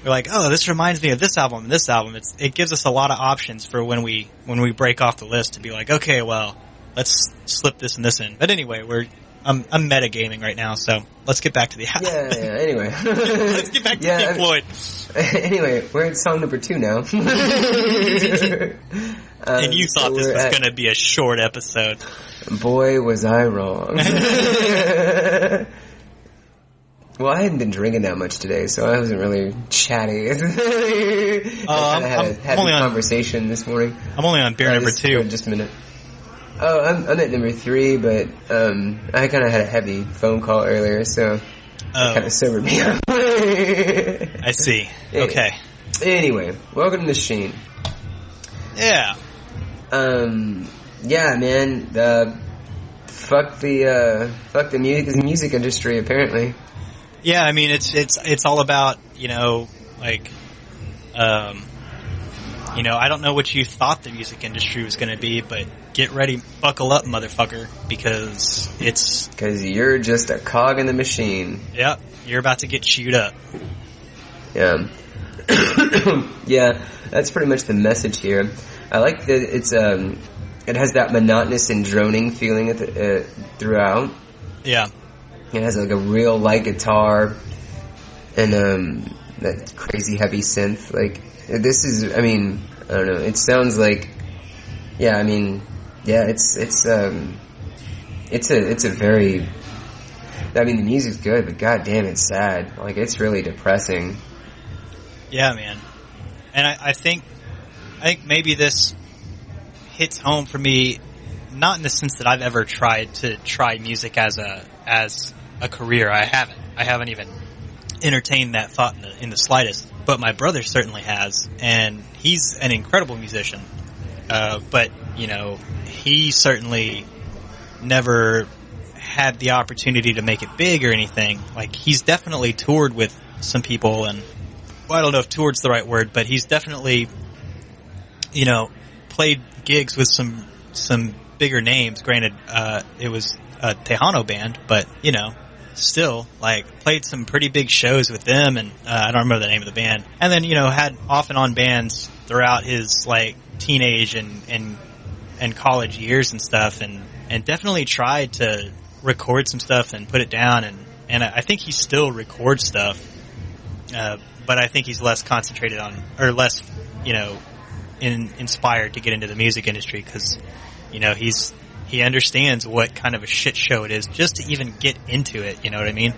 we're like, oh, this reminds me of this album and this album. It gives us a lot of options for when we break off the list to be like, okay, well, let's slip this and this in. But anyway, I'm metagaming right now, so let's get back to the album. Yeah, anyway. Let's get back to Pink Floyd. Anyway, we're at song number 2 now. And you thought this was going to be a short episode. Boy, was I wrong. Well, I hadn't been drinking that much today, so I wasn't really chatty. I had a conversation this morning. I'm only on beer number 2. Just a minute. Oh, I'm at number 3, but I kind of had a heavy phone call earlier, so it kind of sobered me up. I see. Okay. Anyway, welcome to the Machine. Yeah. Yeah, man. Fuck the music industry, apparently. Yeah, I mean, it's all about, I don't know what you thought the music industry was going to be, but get ready, buckle up, motherfucker, because you're just a cog in the machine. Yep, you're about to get chewed up. Yeah. Yeah, that's pretty much the message here. I like that it has that monotonous and droning feeling throughout. Yeah. It has like a real light guitar and that crazy heavy synth. Like, this is, I mean, I don't know, it sounds like, yeah, I mean, yeah, it's a very, I mean, the music's good, but goddamn, it's sad. Like, it's really depressing. Yeah, man. And I think maybe this hits home for me, not in the sense that I've ever tried to try music as a career. I haven't even entertained that thought in the slightest. But my brother certainly has, and he's an incredible musician. But, you know, he certainly never had the opportunity to make it big or anything. Like, he's definitely toured with some people, and well, I don't know if toured's the right word, but he's definitely, you know, played gigs with some bigger names. Granted, it was a Tejano band, but, you know, still, like, played some pretty big shows with them, and I don't remember the name of the band. And then, you know, had off and on bands throughout his, like, teenage and college years and stuff, and definitely tried to record some stuff and put it down, and I think he still records stuff, but I think he's less concentrated on, or less, you know, inspired to get into the music industry, because, you know, he understands what kind of a shit show it is just to even get into it, you know what I mean?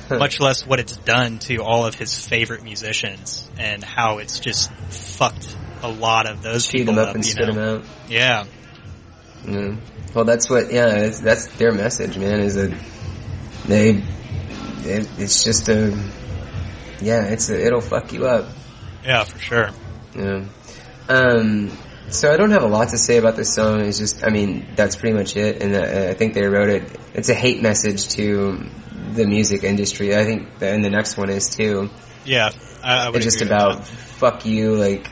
Much less what it's done to all of his favorite musicians, and how it's just fucked a lot of those Cheat people them up up, and you spit know? them out. Yeah. Mm. Well, that's what, that's their message, man, is that it's just it'll fuck you up. Yeah, for sure. Yeah. So I don't have a lot to say about this song. It's just, I mean, that's pretty much it. And I think they wrote it. It's a hate message to the music industry. I think and the next one is too. Yeah, I would it's just agree about with that. fuck you. Like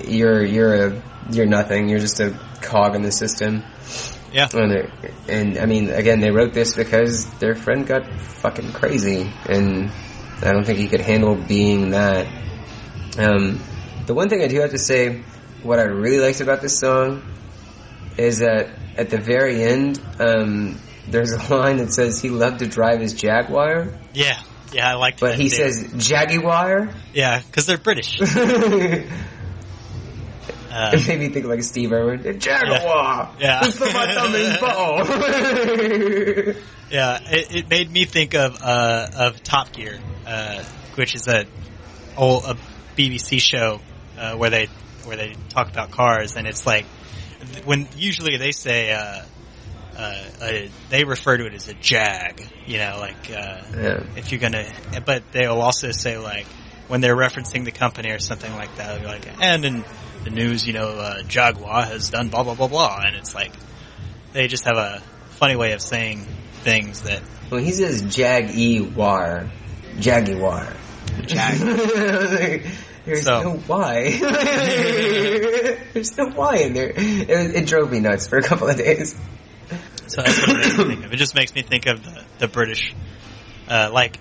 you're nothing. You're just a cog in the system. Yeah. And I mean, again, they wrote this because their friend got fucking crazy, and I don't think he could handle being that. The one thing I do have to say, what I really liked about this song is that at the very end, there's a line that says he loved to drive his Jaguar. Yeah, I liked that. But he says Jaguar. Yeah, because they're British. It made me think like Steve Irwin. Jaguar! Yeah. Just put my thumb in his ball. Yeah, it made me think of Top Gear, which is a BBC show where they talk about cars, and it's like when usually they say they refer to it as a Jag, you know, like if you're gonna, but they'll also say like when they're referencing the company or something like that, they'll be like, and in the news, you know, Jaguar has done blah blah blah blah, and it's like they just have a funny way of saying things that. Well, he says Jaguar. Jaguar. Jag. There's no Y. There's no Y in there. It drove me nuts for a couple of days. So that's what it makes me think of. It just makes me think of the British, like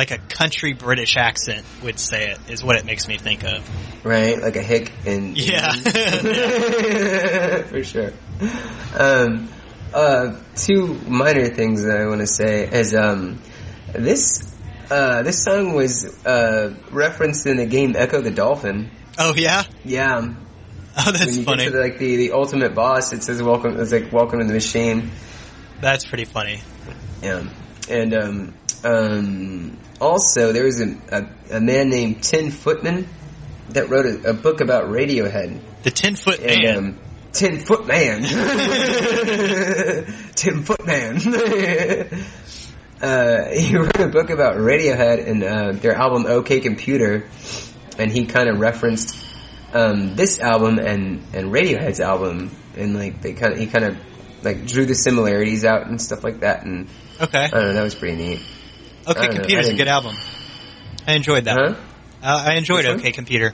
a country British accent would say it, is what it makes me think of. Right, like a hick and yeah. For sure. Two minor things that I want to say is this song was referenced in the game Echo the Dolphin. Oh yeah? Yeah. Oh, that's when you funny. Get to like the ultimate boss, it says welcome. It's like welcome to the machine. That's pretty funny. Yeah, and also there was a man named 10 Footman that wrote a book about Radiohead. The 10-foot man. 10-foot man. 10-foot man. He wrote a book about Radiohead and their album OK Computer, and he kind of referenced this album and Radiohead's album, and like he kind of like drew the similarities out and stuff like that. And okay, I don't know, that was pretty neat. OK Computer's a good album. I enjoyed that. Huh? I enjoyed OK Computer.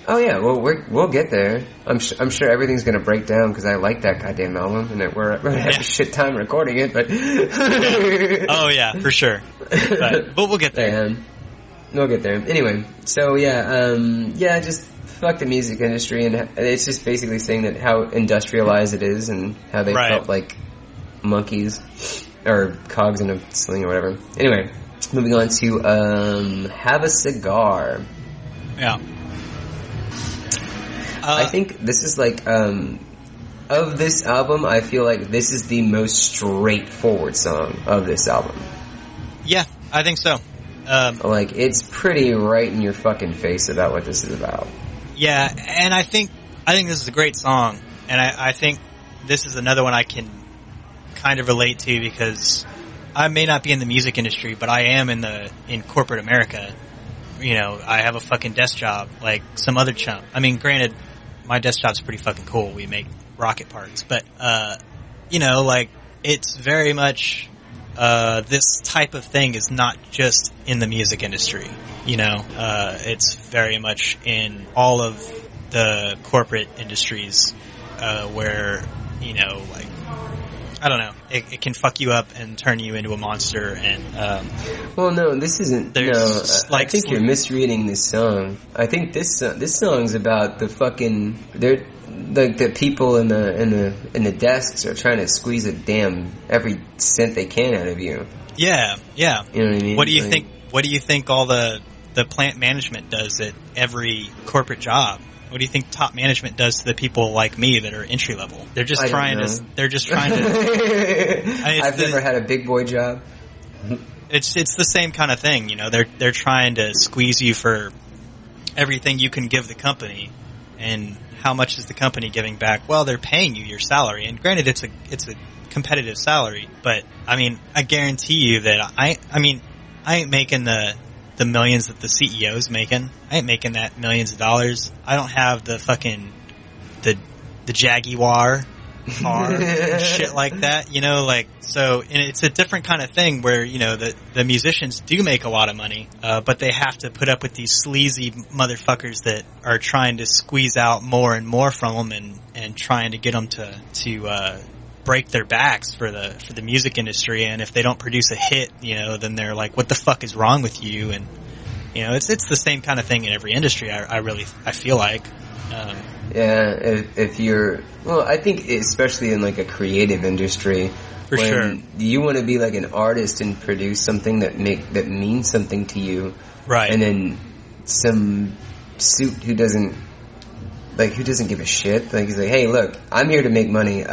Oh yeah, well we'll get there. I'm sure everything's gonna break down because I like that goddamn album, and we're gonna have a shit time recording it. But oh yeah, for sure. But we'll get there. Yeah, we'll get there. Anyway, so yeah, just fuck the music industry, and it's just basically saying that how industrialized it is, and how they felt like monkeys or cogs in a sling or whatever. Anyway, moving on to Have a Cigar. Yeah. I think this is like, of this album, I feel like this is the most straightforward song of this album. Yeah, I think so. Like, it's pretty right in your fucking face about what this is about. Yeah, and I think this is a great song, and I think this is another one I can kind of relate to because I may not be in the music industry, but I am in corporate America. You know, I have a fucking desk job like some other chump. I mean, granted, my desk job's pretty fucking cool. We make rocket parts, but you know, like it's very much this type of thing is not just in the music industry. You know, it's very much in all of the corporate industries where, you know, like, I don't know, it can fuck you up and turn you into a monster. And well, no, this isn't. No, I think you're misreading this song. I think this song's about the fucking like the people in the desks are trying to squeeze every cent they can out of you. Yeah. You know what I mean? What do you think? What do you think all the plant management does at every corporate job? What do you think top management does to the people like me that are entry level? They're just trying to. They're just trying to. I've never had a big boy job. It's the same kind of thing, you know. They're trying to squeeze you for everything you can give the company, and how much is the company giving back? Well, they're paying you your salary, and granted, it's a competitive salary, but I mean, I guarantee you that I ain't making the millions that the CEO's making. I ain't making that millions of dollars. I don't have the fucking the Jaguar car and shit like that, you know, like, so, and it's a different kind of thing where, you know, the musicians do make a lot of money, but they have to put up with these sleazy motherfuckers that are trying to squeeze out more and more from them and trying to get them to break their backs for the music industry. And if they don't produce a hit, you know, then they're like, what the fuck is wrong with you? And, you know, it's the same kind of thing in every industry. I feel like, yeah, if you're, well, I think especially in like a creative industry, for sure, you want to be like an artist and produce something that means something to you, right? And then some suit who doesn't give a shit, like he's like, hey, look, I'm here to make money.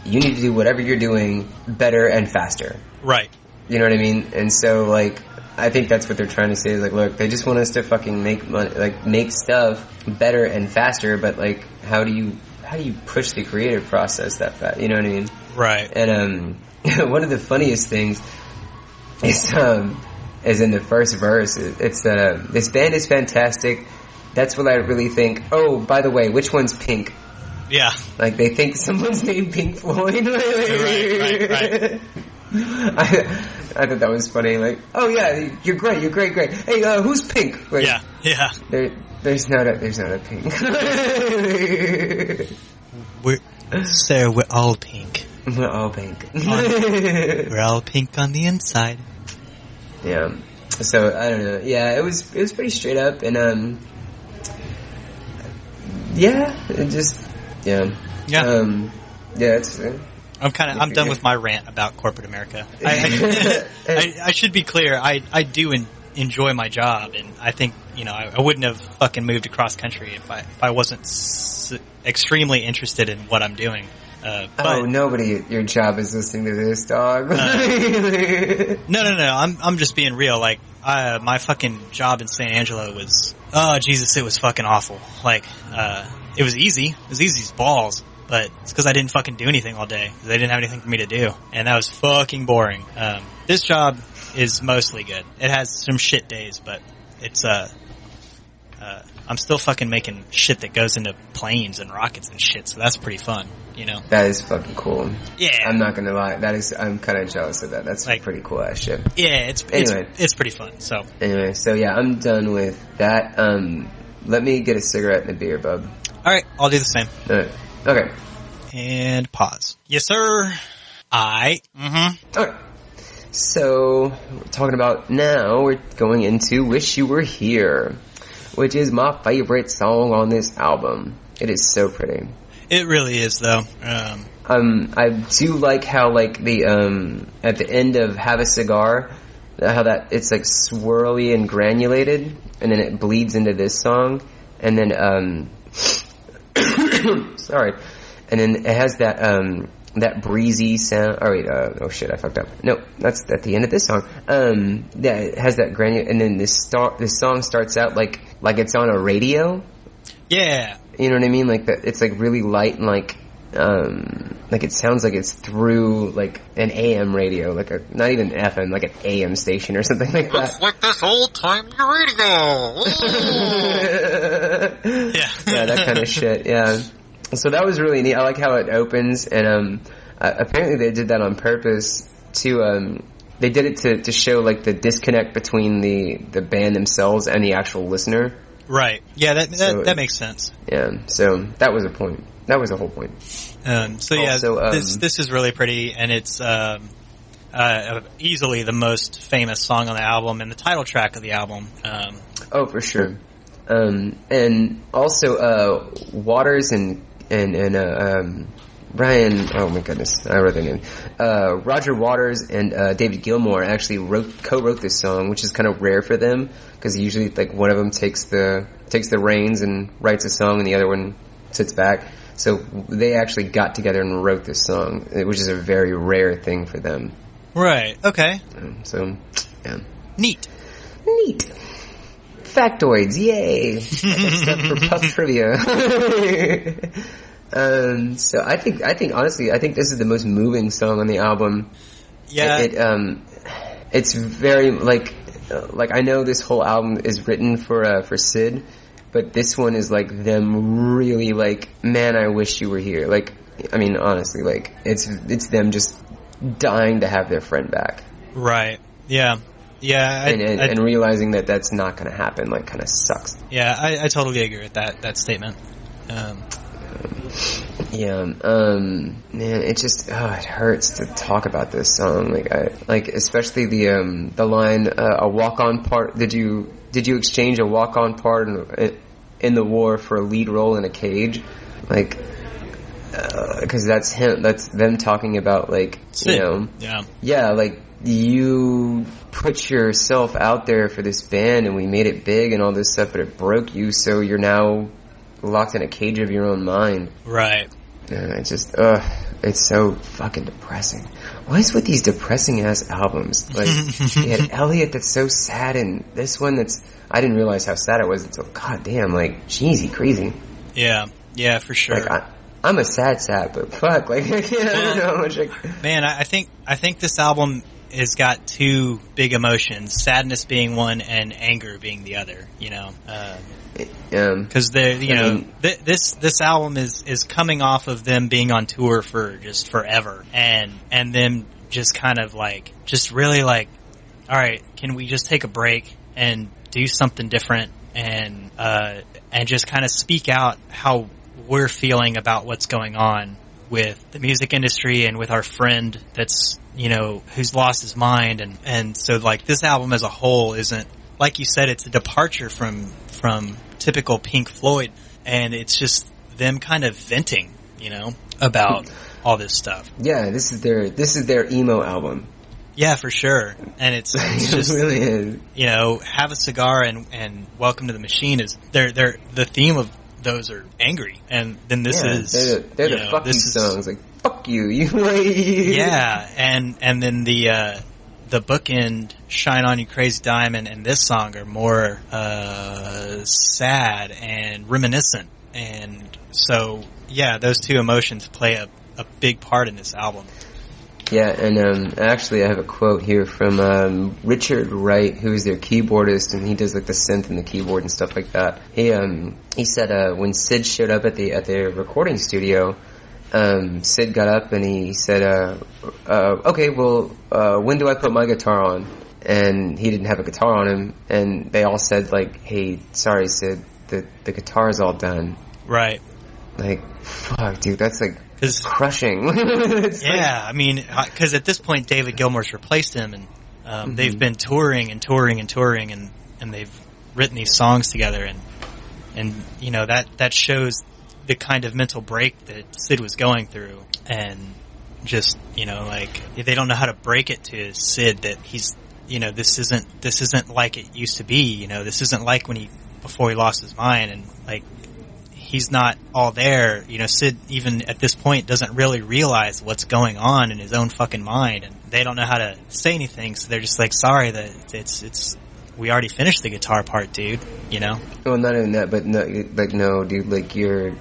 You need to do whatever you're doing better and faster, right? You know what I mean? And so like, I think that's what they're trying to say is like, look, they just want us to fucking make money, like make stuff better and faster, but like, how do you push the creative process that fast? You know what I mean? Right. And one of the funniest things is in the first verse. It's this band is fantastic. That's what I really think. Oh, by the way, which one's Pink? Yeah. Like they think someone's named Pink Floyd. right. I thought that was funny. Like, oh yeah, you're great. Hey, who's Pink? Like, yeah. There's not a Pink. We're all pink. We're all pink. We're all pink on the inside. Yeah. So I don't know. Yeah, it was pretty straight up, and yeah, it just yeah. It's. I'm done with my rant about corporate America. I should be clear. I do enjoy my job, and I think, you know, I wouldn't have fucking moved across country if I wasn't extremely interested in what I'm doing. But nobody at your job is listening to this, dog. No. I'm just being real. Like, my fucking job in San Angelo was, oh Jesus, it was fucking awful. Like, it was easy. It was easy as balls. But it's because I didn't fucking do anything all day. They didn't have anything for me to do. And that was fucking boring. This job is mostly good. It has some shit days, but it's, I'm still fucking making shit that goes into planes and rockets and shit, so that's pretty fun, you know? That is fucking cool. Yeah. I'm not gonna lie. I'm kinda jealous of that. That's like, pretty cool ass shit. Yeah, it's pretty fun, so. Anyway, so yeah, I'm done with that. Let me get a cigarette and a beer, bub. Alright, I'll do the same. Okay. And pause. Yes, sir. Okay. So, we're going into Wish You Were Here, which is my favorite song on this album. It is so pretty. It really is, though. I do like how, like, the, at the end of Have a Cigar, how that, it's like swirly and granulated, and then it bleeds into this song, and then, sorry. And then it has that breezy sound. Oh wait, oh shit, I fucked up. No, that's at the end of this song. Yeah, it has that and then this song starts out like it's on a radio. Yeah. You know what I mean? Like that, it's like really light and like like it sounds like it's through like an AM radio, like a not even FM, like an AM station or something like that. It's like this old timey radio. Yeah, that kind of shit. Yeah. So that was really neat. I like how it opens, and apparently they did that on purpose to they did it to show like the disconnect between the band themselves and the actual listener. Right. Yeah, that makes sense. Yeah. So that was a point. That was the whole point. This is really pretty, and it's easily the most famous song on the album and the title track of the album. Oh, for sure. And also Waters and Brian, oh my goodness, I wrote their name. Roger Waters and David Gilmour actually co-wrote this song, which is kind of rare for them because usually like one of them takes the reins and writes a song, and the other one sits back. So they actually got together and wrote this song, which is a very rare thing for them. Right. Okay. So, yeah. Neat. Factoids, yay! Stuff for Puff Trivia. So I think honestly, I think this is the most moving song on the album. Yeah. It's very like I know this whole album is written for Sid, but this one is like them really like, man, I wish you were here. Like, I mean, honestly, like it's them just dying to have their friend back. Right. Yeah. Yeah. And realizing that that's not going to happen, like, kind of sucks. Yeah, I totally agree with that statement. Man, it just it hurts to talk about this song. Like especially the line a walk-on part. Did you exchange a walk-on part in the war for a lead role in a cage? Like, because that's them talking about like Sid. You know, yeah, like you put yourself out there for this band and we made it big and all this stuff, but it broke you, so you're now locked in a cage of your own mind. Right. And it's just, it's so fucking depressing. What is with these depressing ass albums? Like, you had Elliot that's so sad, and this one I didn't realize how sad it was until, goddamn, like, cheesy, crazy. Yeah, for sure. Like, I'm a sad, but fuck, like, I don't know how much Man, I think this album has got two big emotions, sadness being one and anger being the other, you know. Because this album is coming off of them being on tour for just forever, and them just kind of like just really like, all right, can we just take a break and do something different and just kind of speak out how we're feeling about what's going on with the music industry and with our friend that's, you know, who's lost his mind, and so like this album as a whole isn't, like you said, it's a departure from typical Pink Floyd, and it's just them kind of venting, you know, about all this stuff. Yeah, this is their emo album. Yeah, for sure. And it's just, it really is. You know, Have a Cigar and Welcome to the Machine is the theme of those are angry, and then this is they're the fucking songs, like fuck you, yeah, and then the bookend Shine On You Crazy Diamond and this song are more sad and reminiscent, and so yeah, those two emotions play a big part in this album. Yeah, and actually I have a quote here from Richard Wright, who is their keyboardist, and he does like the synth and the keyboard and stuff like that. He said when Sid showed up at the recording studio, Sid got up and he said, okay, well, when do I put my guitar on? And he didn't have a guitar on him, and they all said like, hey, sorry Sid, the guitar's all done. Right. Like, fuck, dude, that's like crushing. Yeah, I mean, because at this point David Gilmour's replaced him, and they've been touring, and they've written these songs together, and you know that shows the kind of mental break that Sid was going through, and just, you know, like they don't know how to break it to Sid that he's, you know, this isn't like it used to be, you know, this isn't like before he lost his mind, and like he's not all there, you know. Sid even at this point doesn't really realize what's going on in his own fucking mind, and they don't know how to say anything, so they're just like, sorry that it's we already finished the guitar part, dude, you know. Well, not even that, but no, like, no, dude, like you're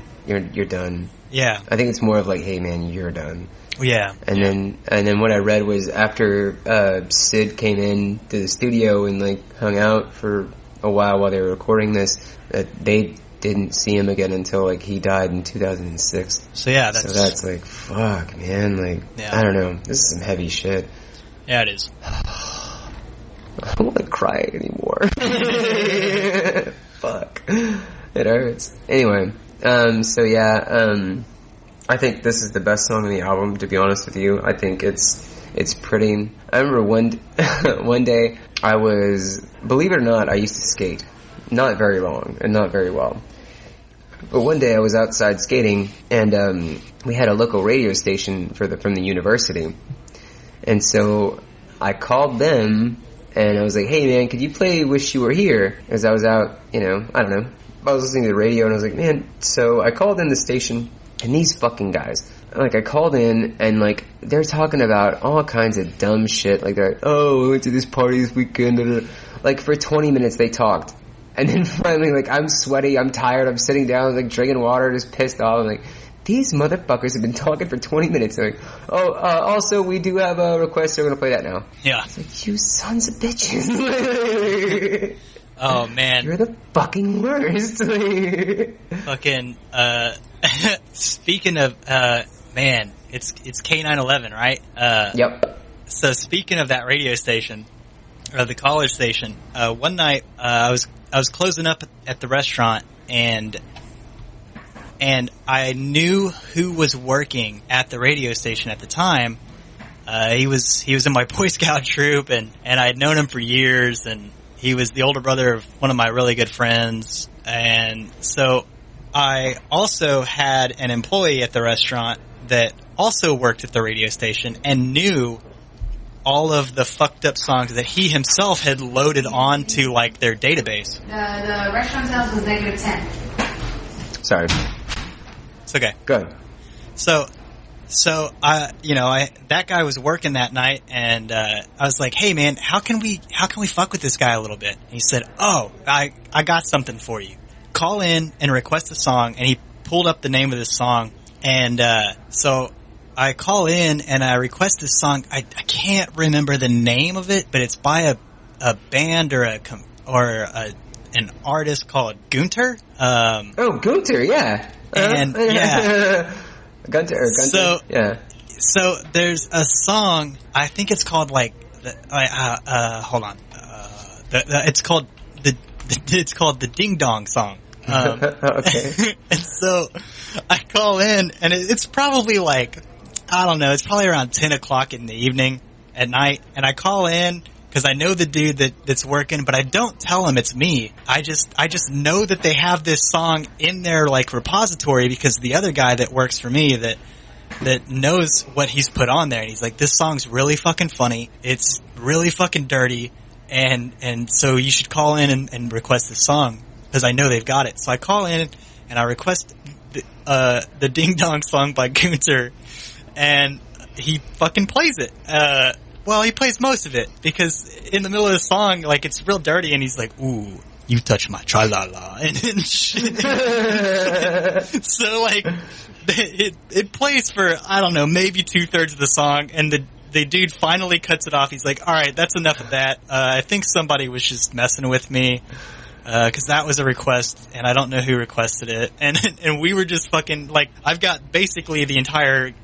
done. Yeah. I think it's more of like, hey man, you're done. Yeah. And then what I read was after Sid came in to the studio and like hung out for a while they were recording this, that they didn't see him again until like he died in 2006. So yeah, that's like, fuck man, like, yeah. I don't know, this is some heavy shit. Yeah, it is. I don't want to cry anymore. Fuck. It hurts. Anyway, so yeah, I think this is the best song on the album, to be honest with you. I think it's pretty. I remember one day I was, believe it or not, I used to skate. Not very long and not very well. But one day I was outside skating and we had a local radio station from the university. And so I called them and I was like, hey man, could you play Wish You Were Here? As I was out, I don't know. I was listening to the radio and I was like, man, so I called in the station and these fucking guys, like I called in and like they're talking about all kinds of dumb shit like that. Oh, we went to this party this weekend. Like for 20 minutes they talked. And then finally, like, I'm sweaty, I'm tired, I'm sitting down, like, drinking water, just pissed off. I'm like, these motherfuckers have been talking for 20 minutes. They're like, also, we do have a request, so we're gonna play that now. Yeah. It's like, you sons of bitches. Oh, man. You're the fucking worst. Fucking, speaking of, man, it's K911, right? Yep. So speaking of that radio station, or the college station, one night, I was closing up at the restaurant and I knew who was working at the radio station at the time. He was in my Boy Scout troop and I had known him for years, and he was the older brother of one of my really good friends. And so I also had an employee at the restaurant that also worked at the radio station and knew all of the fucked up songs that he himself had loaded onto like their database. The restaurant sales was -10. Sorry. It's okay. Good. So that guy was working that night, and I was like, "Hey man, how can we fuck with this guy a little bit?" And he said, "Oh, I got something for you. Call in and request a song." And he pulled up the name of this song, and so I call in and I request this song. I can't remember the name of it, but it's by a band or an artist called Gunter. Gunter, yeah. And yeah. Gunter. So, yeah. So there's a song, I think it's called like, hold on. It's called the Ding Dong song. Okay. And so I call in and it's probably like, I don't know, it's probably around 10 o'clock in the evening at night, and I call in because I know the dude that's working, but I don't tell him it's me. I just know that they have this song in their like repository because the other guy that works for me that knows what he's put on there, and he's like, this song's really fucking funny, it's really fucking dirty, and so you should call in and request this song because I know they've got it. So I call in and I request the Ding Dong song by Gunter. And he fucking plays it. Well, he plays most of it because in the middle of the song, like, it's real dirty, and he's like, "Ooh, you touch my tra-la-la," and shit. So, like, it plays for, I don't know, maybe 2/3 of the song, and the dude finally cuts it off. He's like, "All right, that's enough of that. I think somebody was just messing with me." Cause that was a request, and I don't know who requested it, and we were just fucking, like, I've got basically the entire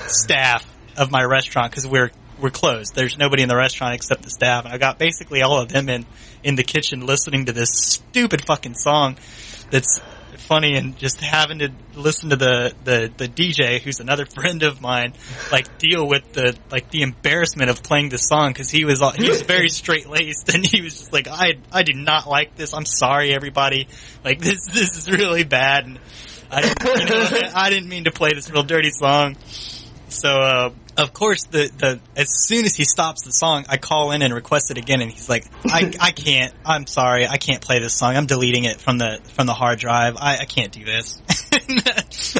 staff of my restaurant, because we're closed. There's nobody in the restaurant except the staff, and I got basically all of them in the kitchen listening to this stupid fucking song that's funny, and just having to listen to the DJ, who's another friend of mine, like, deal with the embarrassment of playing this song, because he was very straight-laced, and he was just like, I do not like this, I'm sorry everybody, like, this is really bad, and I didn't mean to play this real dirty song. So, of course, as soon as he stops the song, I call in and request it again, and he's like, I can't, I'm sorry, I can't play this song, I'm deleting it from the hard drive, I can't do this.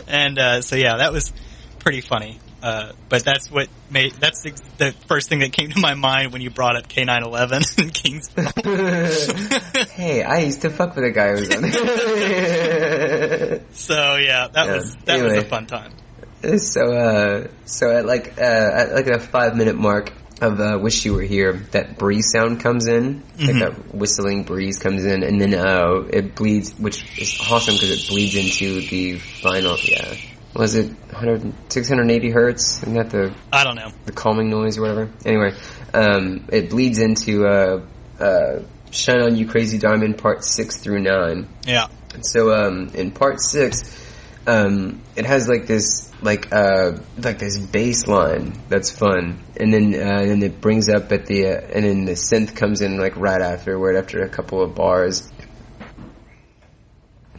And, so yeah, that was pretty funny. But that's the first thing that came to my mind when you brought up K911 and Kingsville. Hey, I used to fuck with a guy who was on there. So yeah, that was a fun time. So at like a 5-minute mark of Wish You Were Here, that breeze sound comes in, like that whistling breeze comes in, and then it bleeds, which is awesome because it bleeds into the final, was it 680 hertz? Isn't that I don't know. The calming noise or whatever? Anyway, it bleeds into Shine On You Crazy Diamond part 6 through 9. Yeah. So in part 6, it has like this this bass line that's fun, and then it brings up at the and then the synth comes in like right after a couple of bars,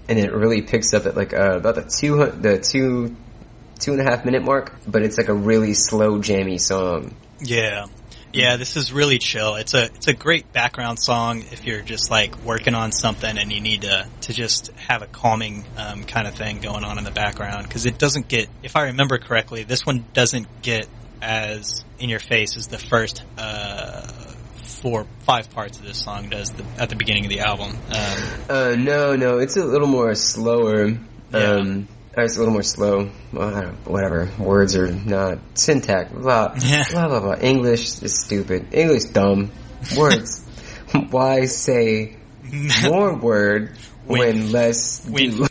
and it really picks up at like about the 2.5 minute mark, but it's like a really slow jammy song. Yeah, this is really chill. It's a great background song if you're just like working on something and you need to just have a calming kind of thing going on in the background, because it doesn't get, if I remember correctly, this one doesn't get as in your face as the first 5 parts of this song does at the beginning of the album. No, it's a little more slower. Yeah. It's a little more slow. Well, I don't, whatever. Words are not syntax. Blah, blah, blah, blah. English is stupid. English dumb. Words. Why say more word when less do?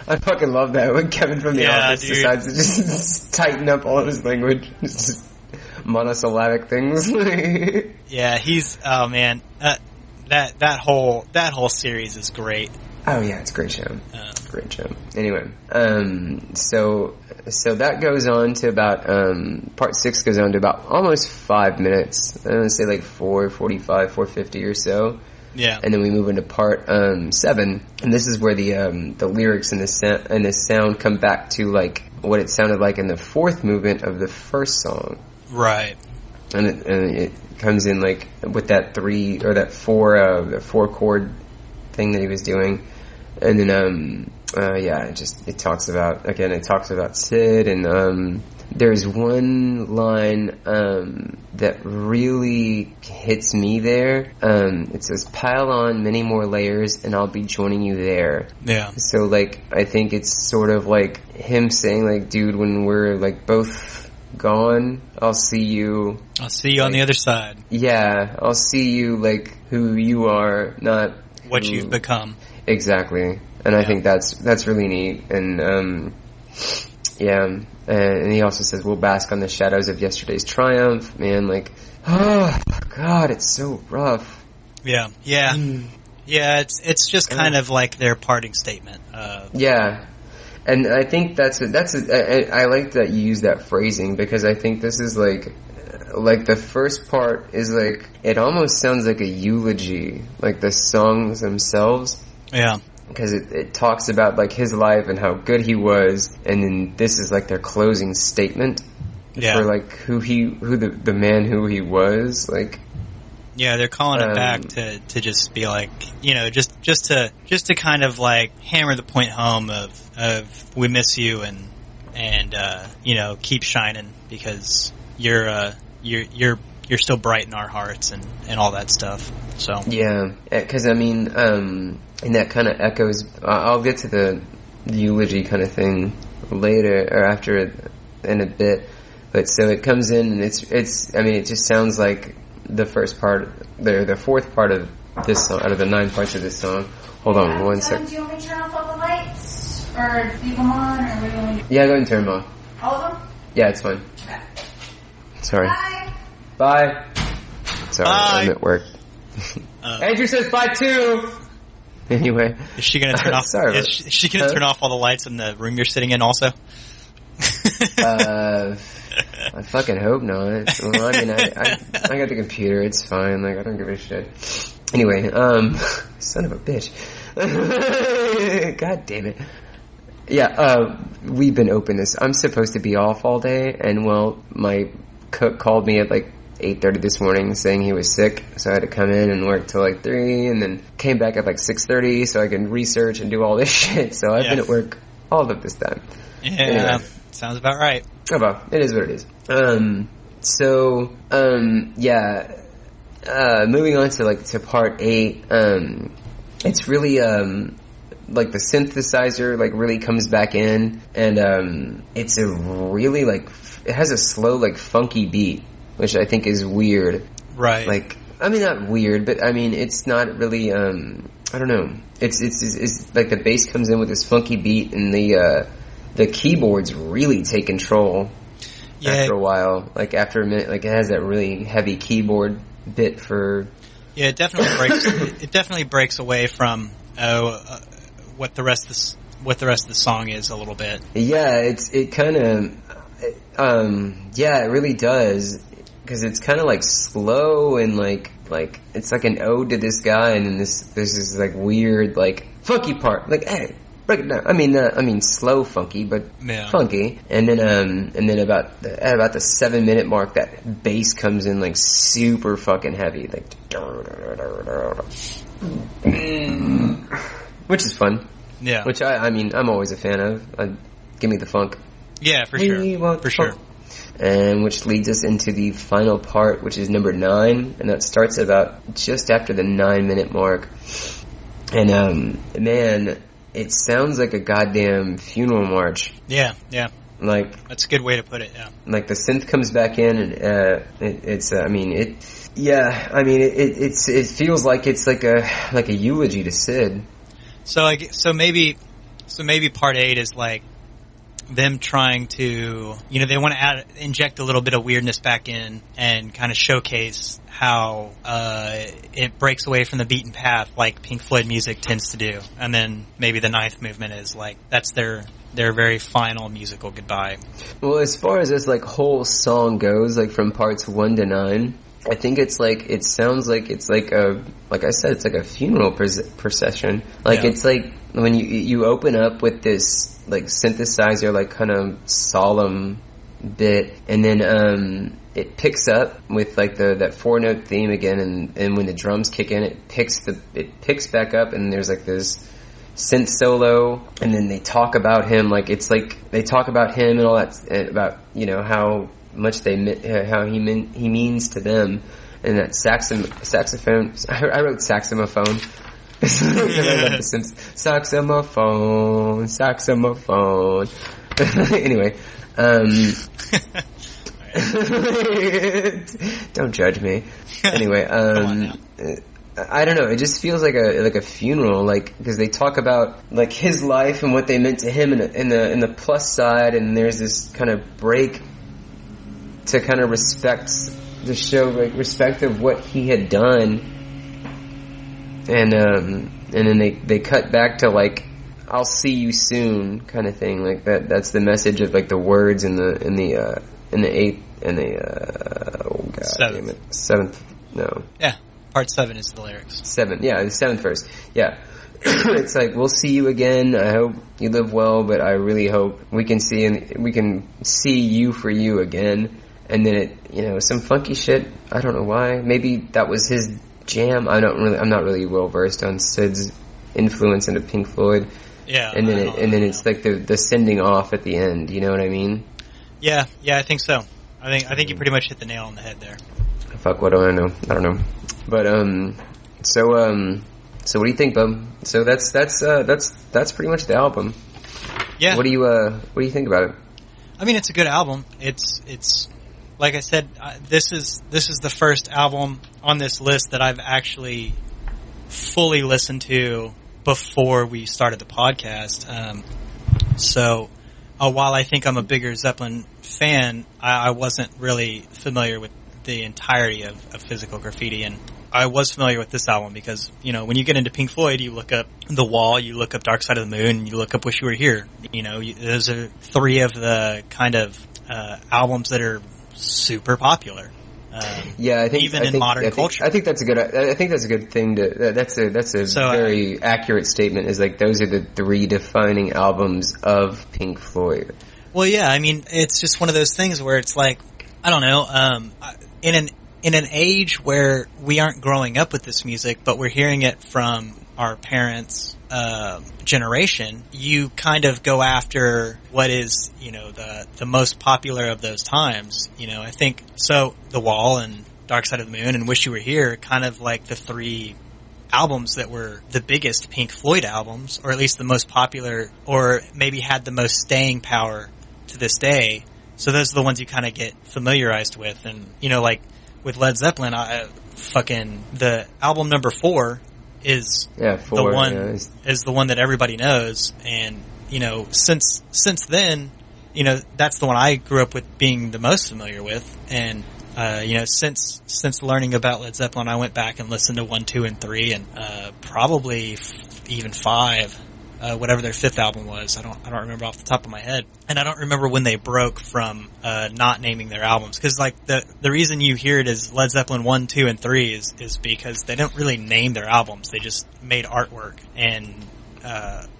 I fucking love that when Kevin from The Office decides to just tighten up all of his language. Just monosyllabic things. Yeah, he's, oh man, that whole series is great. Oh yeah, it's a great show. Great show. Anyway, so that goes on to about part 6 goes on to about almost 5 minutes. I'm gonna say like 4:45, 4:50 or so. Yeah. And then we move into part 7, and this is where the lyrics and the sound come back to like what it sounded like in the 4th movement of the first song. Right. And it comes in like with that 3 or that 4 chord thing that he was doing. And then, it talks about Sid, and, there's one line, that really hits me there. It says, pile on many more layers and I'll be joining you there. Yeah. So, like, I think it's sort of like him saying, like, dude, when we're, like, both gone, I'll see you on the other side. Yeah, I'll see you, like, who you are, not what you've become. Exactly, and I think that's really neat, and and he also says we'll bask on the shadows of yesterday's triumph. Man, like, oh god, it's so rough. Yeah. It's just kind of like their parting statement. Yeah, and I think I like that you use that phrasing, because I think this is like the first part is like, it almost sounds like a eulogy, like the songs themselves. Yeah. Because it talks about like his life and how good he was, and then this is like their closing statement for like who the man who he was, like. Yeah, they're calling it back to just be like, you know, just to kind of like hammer the point home of we miss you and you know, keep shining, because you're still bright in our hearts and all that stuff. So yeah, because I mean, and that kind of echoes. I'll get to the eulogy kind of thing later or after in a bit. But so it comes in, and it's. I mean, it just sounds like the first part, the 4th part of this song, out of the 9 parts of this song. Hold on, one sec. Do you want me to turn off all the lights, or leave them on, or what do you want me to do? Yeah, go ahead and turn them off. All of them? Yeah, it's fine. Okay. Sorry. Bye. Sorry, Bye. I'm at work. Andrew says bye too. Anyway, is she gonna turn off? Sorry, is she gonna turn off all the lights in the room you're sitting in also? I fucking hope not. Well, I mean, I got the computer. It's fine. Like, I don't give a shit. Anyway, son of a bitch. God damn it. Yeah, we've been open this. I'm supposed to be off all day, and well, my cook called me at like 8:30 this morning saying he was sick, so I had to come in and work till like 3, and then came back at like 6:30 so I can research and do all this shit. So I've been at work all of this time. Yeah, Anyway. sounds about right. Oh well, it is what it is. Moving on to part 8, it's really, like the synthesizer, like really comes back in, and, it's a really, like, it has a slow, like, funky beat, which I think is weird. Right. Like, I mean, not weird, but I mean, it's not really, I don't know. It's like the bass comes in with this funky beat, and the keyboards really take control after a while. Like, after a minute, like, it has that really heavy keyboard bit for... Yeah, it definitely breaks away from, what the rest of the song is a little bit. Yeah, it really does, because it's kind of like slow and like it's like an ode to this guy, and then there's this like weird like funky part, like, hey, break it down. I mean slow funky, but funky, and then about the 7-minute mark, that bass comes in like super fucking heavy, like, which is fun. Yeah. Which I mean, I'm always a fan of. Give me the funk. Yeah, for sure. And which leads us into the final part, which is number 9, and that starts about just after the 9-minute mark. And man, it sounds like a goddamn funeral march. Yeah. Like, that's a good way to put it. Yeah. Like the synth comes back in, and it feels like it's like a eulogy to Sid. So maybe part 8 is like them trying to, they want to inject a little bit of weirdness back in and kind of showcase how it breaks away from the beaten path, like Pink Floyd music tends to do. And then maybe the 9th movement is like, that's their very final musical goodbye. Well, as far as this like whole song goes, like from parts 1 to 9, I think it sounds like it's like like I said, it's like a funeral procession. Like, it's like when you open up with this like synthesizer, like kind of solemn bit, and then it picks up with like that 4-note theme again, and when the drums kick in, it picks back up, and there's like this synth solo, and then they talk about him, like it's like they talk about him and all that, about how much how he means to them, and that saxophone. I wrote saxophone. Saxophone. Anyway, don't judge me. Anyway, I don't know. It just feels like a funeral, like, because they talk about like his life and what they meant to him in the plus side, and there's this kind of break to kind of respect the show, like respect of what he had done, and then they cut back to like, I'll see you soon kind of thing, like that. That's the message of like the words in the 8th and the 7th. No. Yeah. Part 7 is the lyrics. 7, yeah, the 7th verse. Yeah. It's like, we'll see you again. I hope you live well, but I really hope we can see you for you again. And then some funky shit. I don't know why. Maybe that was his jam. I'm not really well versed on Sid's influence into Pink Floyd. Yeah. And then it's like the sending off at the end. You know what I mean? Yeah, I think so. I think you pretty much hit the nail on the head there. Fuck, what do I know? I don't know. But so what do you think, bub? So that's pretty much the album. Yeah. What do you think about it? I mean, it's a good album. It's like I said, this is the first album on this list that I've actually fully listened to before we started the podcast. So while I think I'm a bigger Zeppelin fan, I wasn't really familiar with the entirety of Physical Graffiti, and I was familiar with this album because, when you get into Pink Floyd, you look up The Wall, you look up Dark Side of the Moon, and you look up Wish You Were Here. Those are 3 of the kind of albums that are super popular. I think in modern culture. I think that's a good thing that's a very accurate statement. Is like those are the 3 defining albums of Pink Floyd. Well, yeah, I mean, it's just one of those things where it's like, I don't know, in an age where we aren't growing up with this music, but we're hearing it from our parents generation, you kind of go after what is, you know, the most popular of those times. You know, I think so. The Wall and Dark Side of the Moon and Wish You Were Here, kind of like the three albums that were the biggest Pink Floyd albums, or at least the most popular, or maybe had the most staying power to this day. So those are the ones you kind of get familiarized with. And, you know, like with Led Zeppelin, the album number 4 is the one is the one that everybody knows. And, you know, since then, you know, that's the one I grew up with being the most familiar with. And, you know, since learning about Led Zeppelin, I went back and listened to 1, 2, and 3, and probably even 5, whatever their 5th album was. I don't remember off the top of my head, and I don't remember when they broke from not naming their albums, because like the reason you hear it as Led Zeppelin 1, 2, and 3 is because they don't really name their albums; they just made artwork, and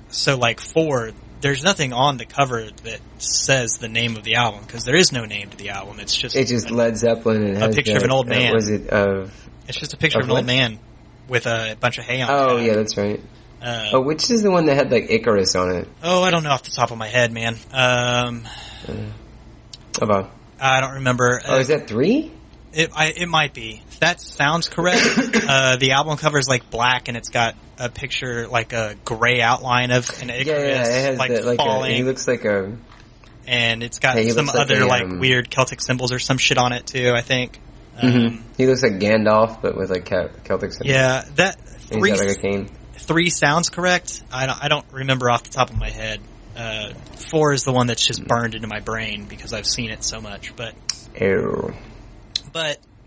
so like 4. There's nothing on the cover that says the name of the album, because there is no name to the album. It's just Led Zeppelin. And a picture of an old man. It's just a picture of an old man with a bunch of hay on it. Oh, yeah, that's right. Which is the one that had like Icarus on it? Oh, I don't know off the top of my head, man. About. I don't remember. Is that 3? It might be. If that sounds correct. The album cover is like black, and it's got a picture, like a gray outline of an Icarus, it has falling. He looks like a... And it's got some other weird Celtic symbols or some shit on it too, I think. He looks like Gandalf, but with like Celtic symbols. Yeah, that... And he's got like a cane. 3 sounds correct. I don't remember off the top of my head. 4 is the one that's just burned into my brain because I've seen it so much. But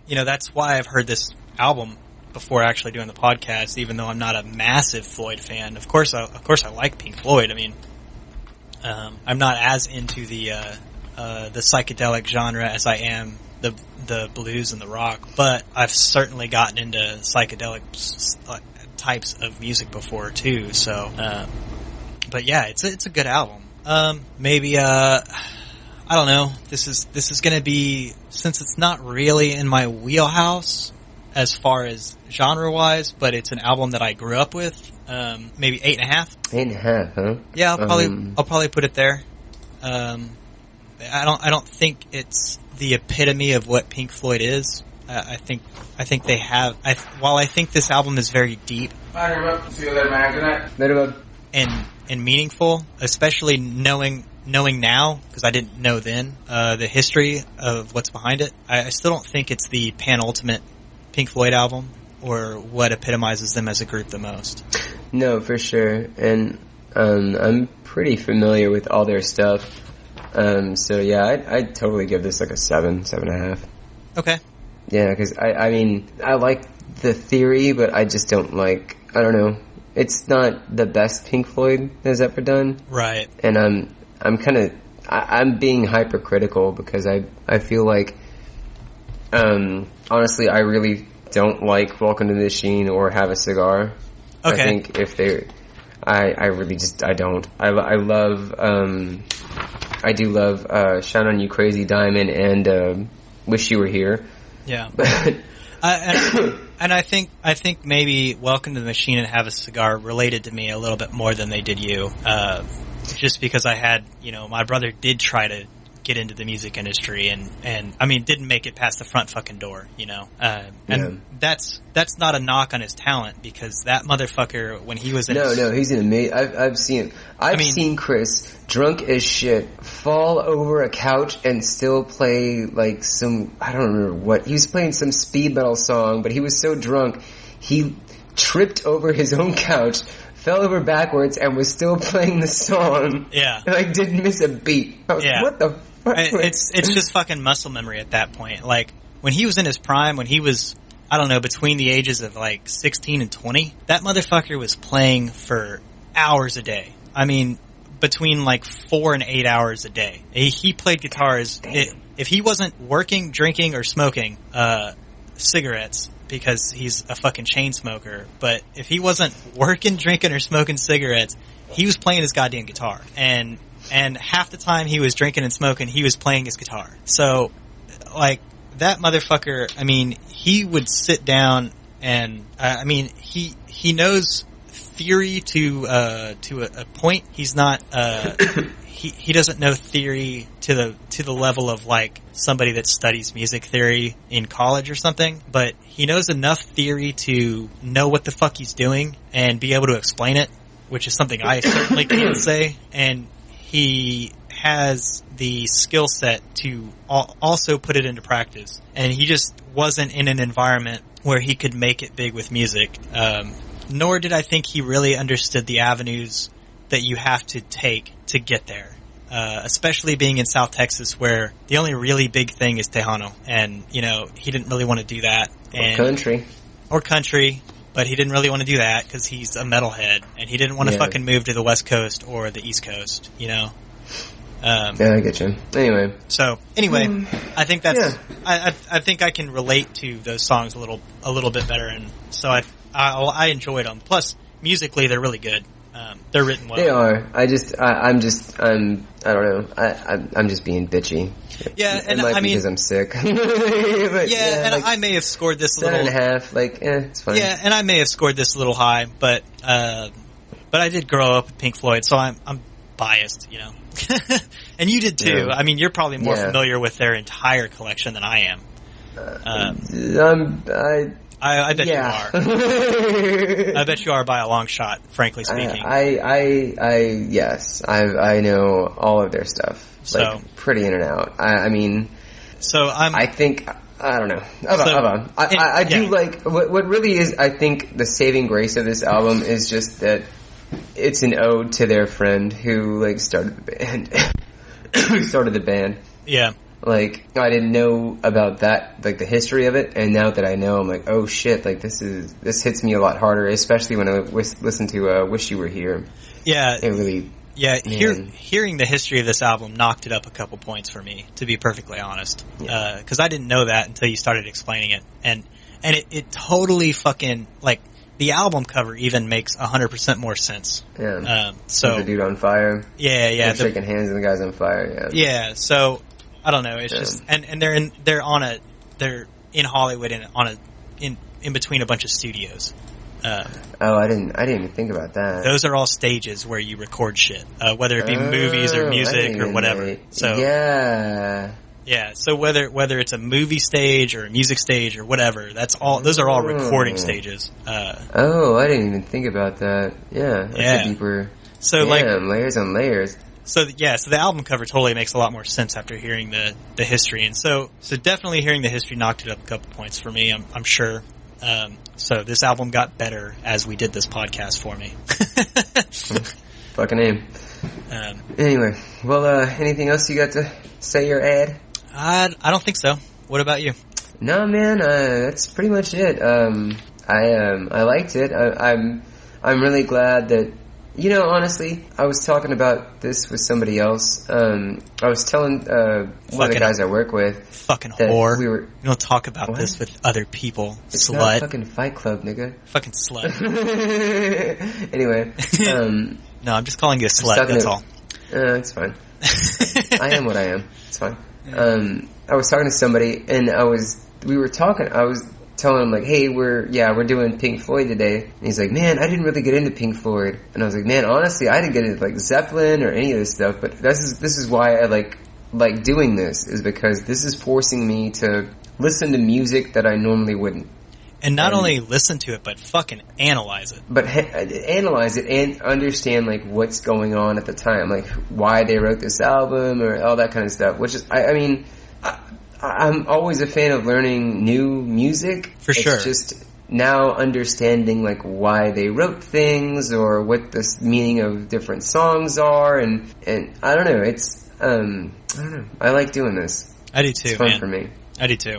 you know, that's why I've heard this album before actually doing the podcast, even though I'm not a massive Floyd fan. Of course I like Pink Floyd. I mean, I'm not as into the psychedelic genre as I am the blues and the rock, but I've certainly gotten into psychedelic types of music before too. So, but yeah, it's a good album. Maybe I don't know. This is going to be, since it's not really in my wheelhouse as far as genre wise, but it's an album that I grew up with. Maybe 8.5. 8.5, huh? Yeah, I'll probably put it there. I don't think it's the epitome of what Pink Floyd is. I think they have. While I think this album is very deep and meaningful, especially knowing now, because I didn't know then the history of what's behind it. I still don't think it's the penultimate Pink Floyd album or what epitomizes them as a group the most. No, for sure, and I'm pretty familiar with all their stuff. So yeah, I'd totally give this like a 7.5. Okay. Yeah, because I mean, I like the theory, but I just don't like, I don't know. It's not the best Pink Floyd has ever done. Right. And I'm being hypercritical because I feel like, honestly, I really don't like Welcome to the Machine or Have a Cigar. Okay. I think if they, I really just, I don't. I love, I do love, Shine On You Crazy Diamond and, Wish You Were Here. Yeah. And I think maybe Welcome to the Machine and Have a Cigar related to me a little bit more than they did you. Just because I had, you know, my brother did try to get into the music industry and I mean, didn't make it past the front fucking door, you know. And that's not a knock on his talent, because that motherfucker, when he was in No, he's an amazing, I've seen Chris drunk as shit fall over a couch and still play like some, I don't remember what, he was playing some speed metal song, but he was so drunk he tripped over his own couch, fell over backwards, and was still playing the song. Yeah. And like didn't miss a beat. I was like, what the fuck? It's just fucking muscle memory at that point. Like, when he was in his prime, when he was, I don't know, between the ages of like 16 and 20, that motherfucker was playing for hours a day. I mean, between like 4 and 8 hours a day. He played guitars. If he wasn't working, drinking, or smoking cigarettes, because he's a fucking chain smoker, but if he wasn't working, drinking, or smoking cigarettes, he was playing his goddamn guitar. And half the time he was drinking and smoking, he was playing his guitar. So, like, that motherfucker, I mean, he would sit down and, I mean, he knows theory to a point. He's not he doesn't know theory to the level of like somebody that studies music theory in college or something, but he knows enough theory to know what the fuck he's doing and be able to explain it, which is something I certainly can't say. And he has the skill set to also put it into practice. And he just wasn't in an environment where he could make it big with music. Nor did I think he really understood the avenues that you have to take to get there. Especially being in South Texas, where the only really big thing is Tejano. And, you know, he didn't really want to do that. Or country. But he didn't really want to do that because he's a metalhead. And he didn't want to fucking move to the West Coast or the East Coast, you know? Yeah, I get you. Anyway, I think that's I think I can relate to those songs a little bit better, and so I enjoyed them. Plus, musically, they're really good. They're written well. They are. I don't know. I'm just being bitchy. Yeah, and I mean, because I'm sick. But, and I may have scored this a little 7.5. Like, it's fine. Yeah, and I may have scored this a little high, but I did grow up with Pink Floyd, so I'm biased, you know. And you did too. Yeah. I mean, you're probably more familiar with their entire collection than I am. I bet you are. I bet you are by a long shot, frankly speaking. Yes. I know all of their stuff. Like, pretty in and out. I mean, I think, I don't know. I do like, what really is, I think, the saving grace of this album is just that it's an ode to their friend who, like, started the band. Yeah. Like, I didn't know about that, like, the history of it, and now that I know, I'm like, oh shit, like, this hits me a lot harder, especially when I listen to Wish You Were Here. Yeah. It really... Yeah, hearing the history of this album knocked it up a couple points for me, to be perfectly honest. Because I didn't know that until you started explaining it. And it totally fucking, like, the album cover even makes 100% more sense. Yeah. So the dude on fire. Yeah. They're shaking hands and the guy's on fire. Yeah. Yeah. So I don't know. It's just and they're in Hollywood in between a bunch of studios. I didn't even think about that. Those are all stages where you record shit, whether it be movies or music or whatever. So yeah. So whether it's a movie stage or a music stage or whatever, those are all recording stages. I didn't even think about that. Yeah, that's a deeper. So layers on layers. So the album cover totally makes a lot more sense after hearing the history, and so definitely hearing the history knocked it up a couple points for me. I'm sure. So this album got better as we did this podcast for me. Fucking aim. Anyway, well, anything else you got to say your ad? I don't think so. What about you? No, man, that's pretty much it. I liked it. I'm really glad that, you know, honestly, I was talking about this with somebody else. I was telling one of the guys I work with. Fucking whore. You don't talk about this with other people. It's slut. Not fucking Fight Club, nigga. Fucking slut. Anyway. No, I'm just calling you a slut, that's all. It's fine. I am what I am. It's fine. I was talking to somebody, and I was telling him, like, hey, we're doing Pink Floyd today. And he's like, man, I didn't really get into Pink Floyd. And I was like, man, honestly, I didn't get into, like, Zeppelin or any of this stuff, but this is why I like doing this, is because this is forcing me to listen to music that I normally wouldn't. And not only listen to it, but fucking analyze it. But analyze it and understand, like, what's going on at the time, like, why they wrote this album or all that kind of stuff, which is, I mean... I'm always a fan of learning new music. For sure. It's just now understanding, like, why they wrote things or what the meaning of different songs are, and I don't know. It's I don't know. I like doing this. I do too. It's fun man. for me. I do too.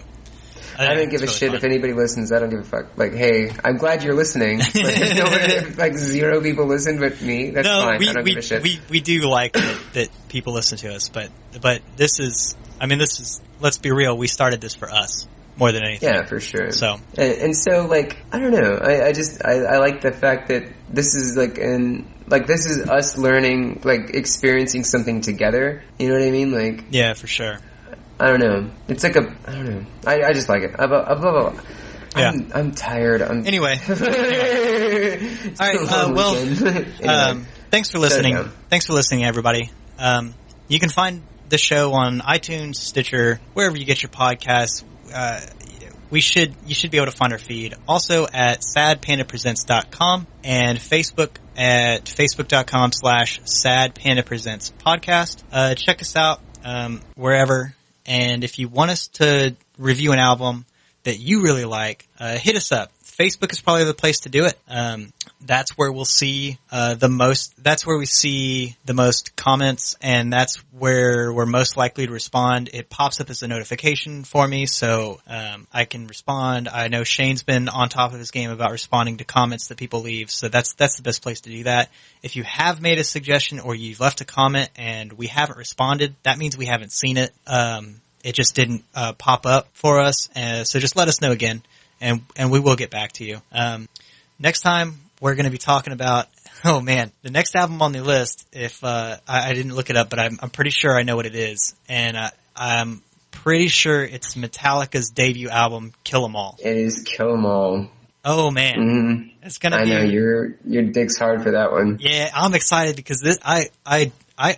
I don't give a shit if anybody listens. I don't give a fuck. Like, hey, I'm glad you're listening. Like 0 people listen but me. That's fine. I don't give a shit. We do like that people listen to us, but this is, let's be real, we started this for us more than anything. Yeah, for sure. So and so, like, I don't know. I like the fact that this is this is us learning, like, experiencing something together. You know what I mean? Like, yeah, for sure. I don't know. It's like I don't know. I just like it. Yeah. I'm tired. Anyway. All right. Thanks for listening. Thanks for listening, everybody. You can find the show on iTunes, Stitcher, wherever you get your podcasts. You should be able to find our feed. Also at sadpandapresents.com and Facebook at facebook.com/sadpandapresentspodcast. Check us out, wherever. And if you want us to review an album that you really like, hit us up. Facebook is probably the place to do it. That's where we'll see that's where we see the most comments, and that's where we're most likely to respond. It pops up as a notification for me, so I can respond. I know Shane's been on top of his game about responding to comments that people leave, so that's the best place to do that. If you have made a suggestion or you've left a comment and we haven't responded, that means we haven't seen it. It just didn't pop up for us, so just let us know again. And we will get back to you. Next time we're going to be talking about, oh man, the next album on the list, if, I didn't look it up, but I'm pretty sure I know what it is. And, I'm pretty sure it's Metallica's debut album, Kill 'Em All. It is Kill 'Em All. Oh man. Mm-hmm. It's going to be. I know, your dick's hard for that one. Yeah, I'm excited because I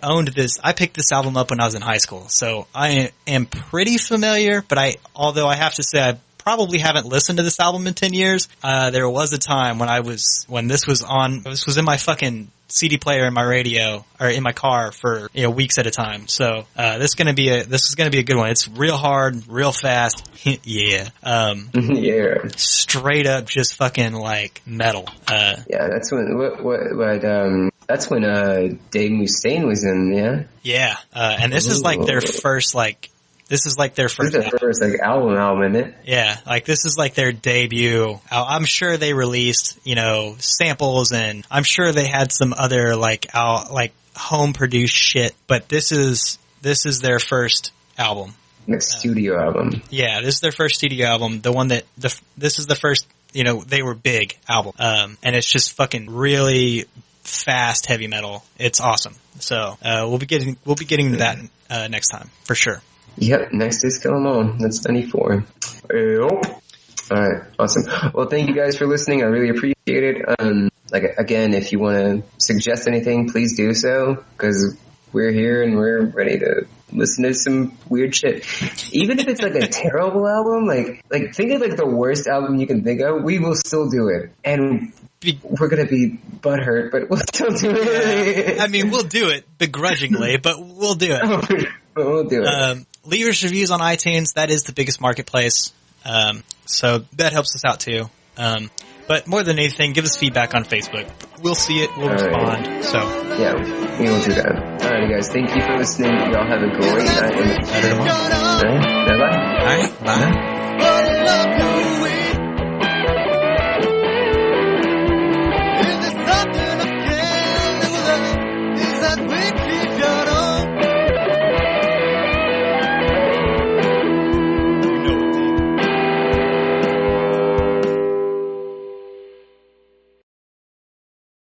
owned this. I picked this album up when I was in high school. So I am pretty familiar, but although I have to say I probably haven't listened to this album in 10 years. There was a time when this was in my fucking CD player in my radio, or in my car for, weeks at a time. So, this is gonna be a good one. It's real hard, real fast. Yeah. Yeah. Straight up just fucking like metal. Yeah, that's when, that's when, Dave Mustaine was in, yeah? Yeah. And this is like their first, This is like their first album, isn't it? Yeah, this is like their debut. I'm sure they released, samples, and I'm sure they had some other home produced shit, but this is their first album. Studio album. Yeah, this is their first studio album. The one that this is the first, they were big album. And it's just fucking really fast heavy metal. It's awesome. So, we'll be getting to that next time for sure. Yep, next is Kill 'Em All. That's 94. Alright, awesome. Well, thank you guys for listening. I really appreciate it. Again, if you want to suggest anything, please do so, because we're here and we're ready to listen to some weird shit. Even if it's a terrible album, think of the worst album you can think of, we will still do it. And we're gonna be butthurt, but we'll still do it. I mean, we'll do it begrudgingly, but we'll do it. But we'll do it. Leave us reviews on iTunes. That is the biggest marketplace. So that helps us out too. But more than anything, give us feedback on Facebook. We'll see it. We'll respond. Right. So yeah, we will do that. Alrighty, guys. Thank you for listening. Y'all have a great night. Alright, bye-bye. Alright, bye. Is there something I can live without? Is that wicked?